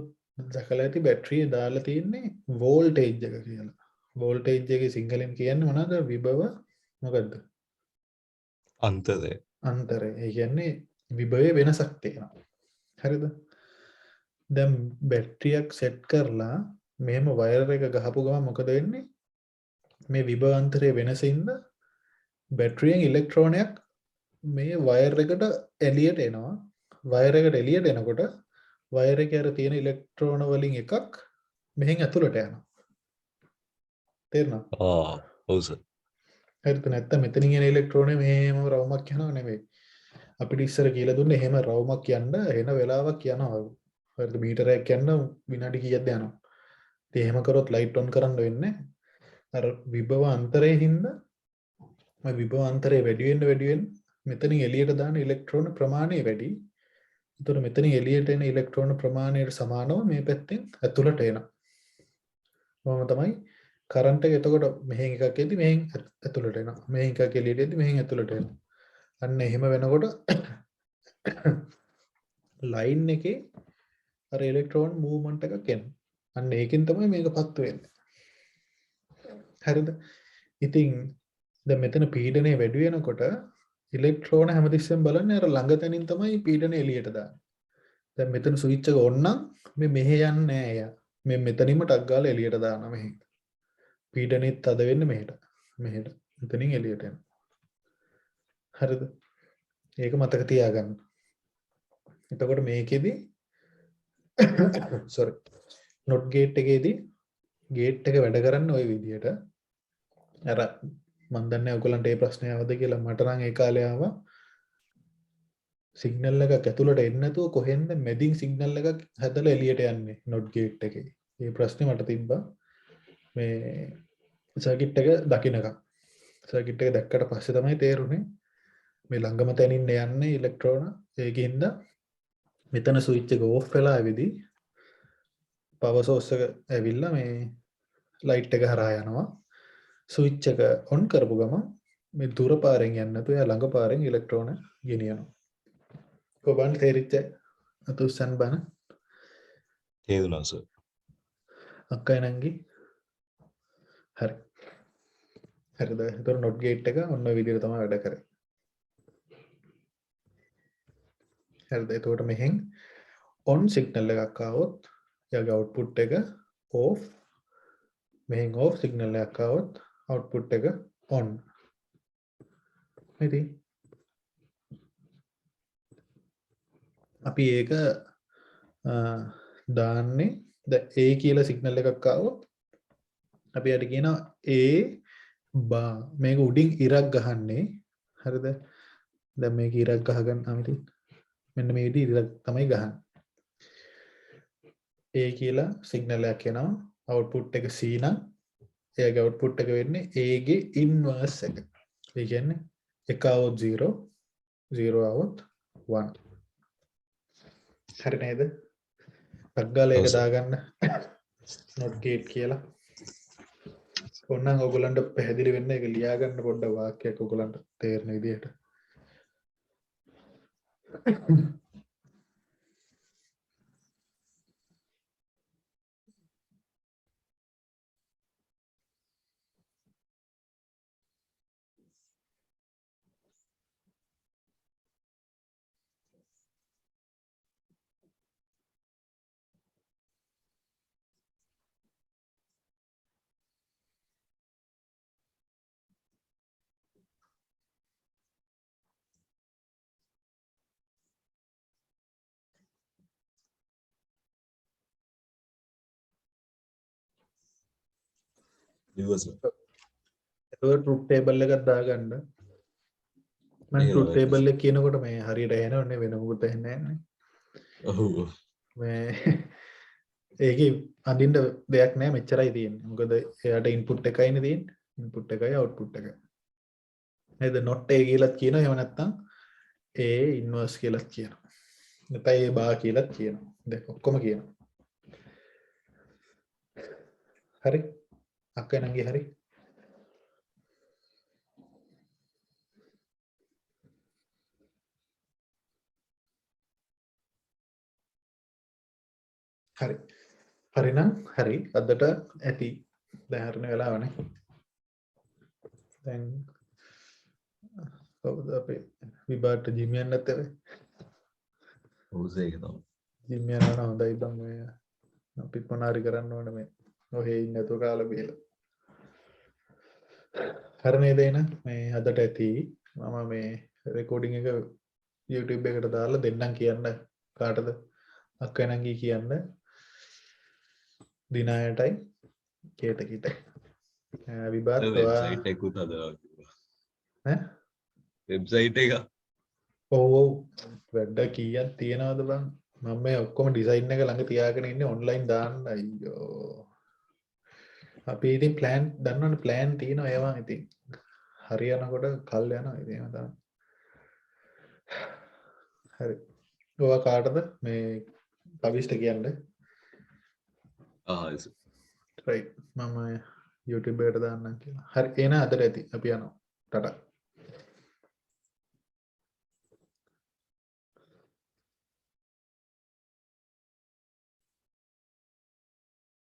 දැකලා ඇති බැටරිය දාලා තියෙන්නේ වෝල්ටේජ් එක කියලා. වෝල්ටේජ් එකේ සිංහලෙන් කියන්නේ මොනවද? විභව මොකද්ද? අන්තරය. අන්තරය. ඒ කියන්නේ විභවයේ වෙනසක් තියෙනවා. හරිද? දැන් බැටරියක් සෙට් කරලා මෙහෙම වයර් එක ගහපු ගමන් මොකද වෙන්නේ? මේ විභව අන්තරයේ වෙනසින්ද බැටරියෙන් ඉලෙක්ට්‍රෝනයක් මේ වයර් එකට එළියට එනවා. වයර් එකට එළියට එනකොට වයර් එකේ අර තියෙන ඉලෙක්ට්‍රෝන වලින් එකක් මෙහෙන් ඇතුළට යනවා. තේරෙනවද? ඔව් සර්. හරිද? නැත්තම් මෙතනින් එන ඉලෙක්ට්‍රෝනේ මෙහෙම රවුමක් යනවා නෙමෙයි. අපිට ඉස්සර කියලා දුන්නේ එහෙම රවුමක් යන්න එන වෙලාවක් යනවා. හරිද? මීටරයක් යන්න විනාඩි කීයක්ද යනවා. ඉතින් එහෙම කරොත් ලයිට් ඔන් කරන්න වෙන්නේ අර විභව අන්තරයේ හින්දා මේ විභව අන්තරය වැඩි වෙන්න මෙතනින් එළියට දාන ඉලෙක්ට්‍රෝන ප්‍රමාණය වැඩි. ඒතර මෙතනින් එළියට එන ඉලෙක්ට්‍රෝන ප්‍රමාණයට සමානව මේ පැත්තෙන් ඇතුළට එනවා. කොහොම තමයි කරන්ට් එක එතකොට මෙහෙන් එකක් එද්දි මෙහෙන් ඇතුළට එනවා. මෙහෙන් එකක් එළියට එද්දි මෙහෙන් ඇතුළට එනවා. අන්න එහෙම වෙනකොට ලයින් එකේ අර ඉලෙක්ට්‍රෝන මූව්මන්ට් එකක් එනවා. අන්න ඒකෙන් තමයි මේක පත්තු වෙන්නේ. හරිද? ඉතින් දැන් මෙතන පීඩනය වැඩි වෙනකොට ඉලෙක්ට්‍රෝන හැමතිස්සෙම බලන්නේ අර ළඟ තැනින් තමයි පීඩනය එළියට දාන්නේ. දැන් මෙතන ස්විච් එක ඔන් නම් මේ මෙහෙ යන්නේ නැහැ එයා. මේ මෙතනින්ම ටක් ගාලා එළියට දානවා මෙහෙ. පීඩනෙත් තද වෙන්නේ මෙහෙට. මෙහෙට. මෙතනින් එළියට යනවා. හරිද? ඒක මතක තියාගන්න. එතකොට මේකෙදි not gate එකේදී ගේට් එක වැඩ කරන්නේ ওই විදිහට. අර මම දන්නේ ඔයගලන්ට මේ ප්‍රශ්නේ ආවද කියලා. මට නම් ඒ කාලේ ආවා. සිග්නල් එකක් ඇතුළට එන්නේ නැතුව කොහෙන්ද මැදින් සිග්නල් එකක් හැදලා එළියට යන්නේ not gate එකේ. මේ ප්‍රශ්නේ මට තිබ්බා. මේ සර්කිට් එක දකින්නකම්. සර්කිට් එක දැක්කට පස්සේ තමයි තේරුනේ මේ ළඟම තැනින් යන්නේ ඉලෙක්ට්‍රෝන. ඒකින්ද මෙතන ස්විච් එක ඕෆ් වෙලා ඇවිදී පවර් සෝස් එක ඇවිල්ලා මේ ලයිට් එක හරහා යනවා. ස්විච් එක ඔන් කරපු ගමන් මේ දුර පාරෙන් යන්නේ නැතුව එයා ළඟ පාරෙන් ඉලෙක්ට්‍රෝන ගෙනියනවා. කොබන් තේරිච්ච අතුස්සන් බන තේරුණා සර්. අක්කයි නංගි හරි. හරිද? ඒතර නොට් ගේට් එක ඔන්න ඔය විදිහට තමයි වැඩ කරන්නේ. හරිද? එතකොට මෙහෙන් on සිග්නල් එකක් ආවොත් එයාගේ output එක off. මෙහෙන් off සිග්නල් එකක් ආවොත් output එක on. ඉතින් අපි ඒක දාන්නේ දැන් A කියලා සිග්නල් එකක් ආවොත් අපි යට කියනවා A බා මේක උඩින් ඉරක් ගහන්නේ. හරිද? දැන් මේක ඉරක් ගහගන්න අමිති මෙන්න මේ විදිහට ඉරක් තමයි ගහන්නේ. A කියලා සිග්නල් එකක් එනවා output එක C නම් එයාගේ output එක වෙන්නේ A ගේ inverse එක. ඒ කියන්නේ එක આવොත් 0 0 આવොත් 1. හරි නේද? පග්ගාල එක දාගන්න not gate කියලා. ඕනනම් ඔයගලන්ට පැහැදිලි වෙන්න ඒක ලියා ගන්න පොඩ්ඩක් වාක්‍යයක් ඔයගලන්ට තේරෙන විදිහට. ඒක truth table එකක් දාගන්න. මම truth table එක කියනකොට මේ හරියට එනවනේ වෙන මොකුත් එන්නේ නැහැ. ඔව්. මේ ඒකේ අඳින්න දෙයක් නැහැ මෙච්චරයි තියෙන්නේ. මොකද එයාට input එකයිනේ තියෙන්නේ. input එකයි output එකයි. නේද? not a කියලාත් කියනවා. එහෙම නැත්නම් a inverse කියලාත් කියනවා. නැත්නම් a bar කියලාත් කියනවා. දැන් ඔක්කොම කියනවා. හරි? අක්කේ නංගි හරි? හරි. හරි නම් හරි. අදට ඇති. දැන් හරින වෙලාවනේ. දැන් කවුද අපේ විභාගට ජිම් යන්න නැත්තේ? ඔව් ඒක තමයි. ජිම් යනවා හොඳයි බං මේ අපිත් මොනාරි කරන්න ඕනේ මේ. ඔහේ ඉන්න නැතුව කාලා බීලා. හරි නේද එහෙනම් මේ අදට ඇති. මම මේ රෙකෝඩින් එක YouTube එකට දාලා දෙන්නම් කියන්න කාටද? අක්කයි නංගි කියන්න. දිනායටයි කේතකිට. විභාග වෙබ්සයිට් එකකුත් හදලා කිව්වා. ඈ වෙබ්සයිට් එක ඔව් ඔව් වැඩ කීයක් තියනවද බං මම මේ ඔක්කොම ඩිසයින් එක ළඟ තියාගෙන ඉන්නේ ඔන්ලයින් දාන්න අයියෝ අපි ඉතින් ප්ලෑන් දන්නවනේ ප්ලෑන් තියෙනවා ඒවා ඉතින් හරියනකොට කල් යනවා ඉතින් එහෙම තමයි හරි ඔයා කාටද මේ පවිස්ට කියන්නේ රයිට් මම YouTube එකට දාන්නම් කියලා හරි එහෙනම් අදට ඇති අපි යනවා ටටා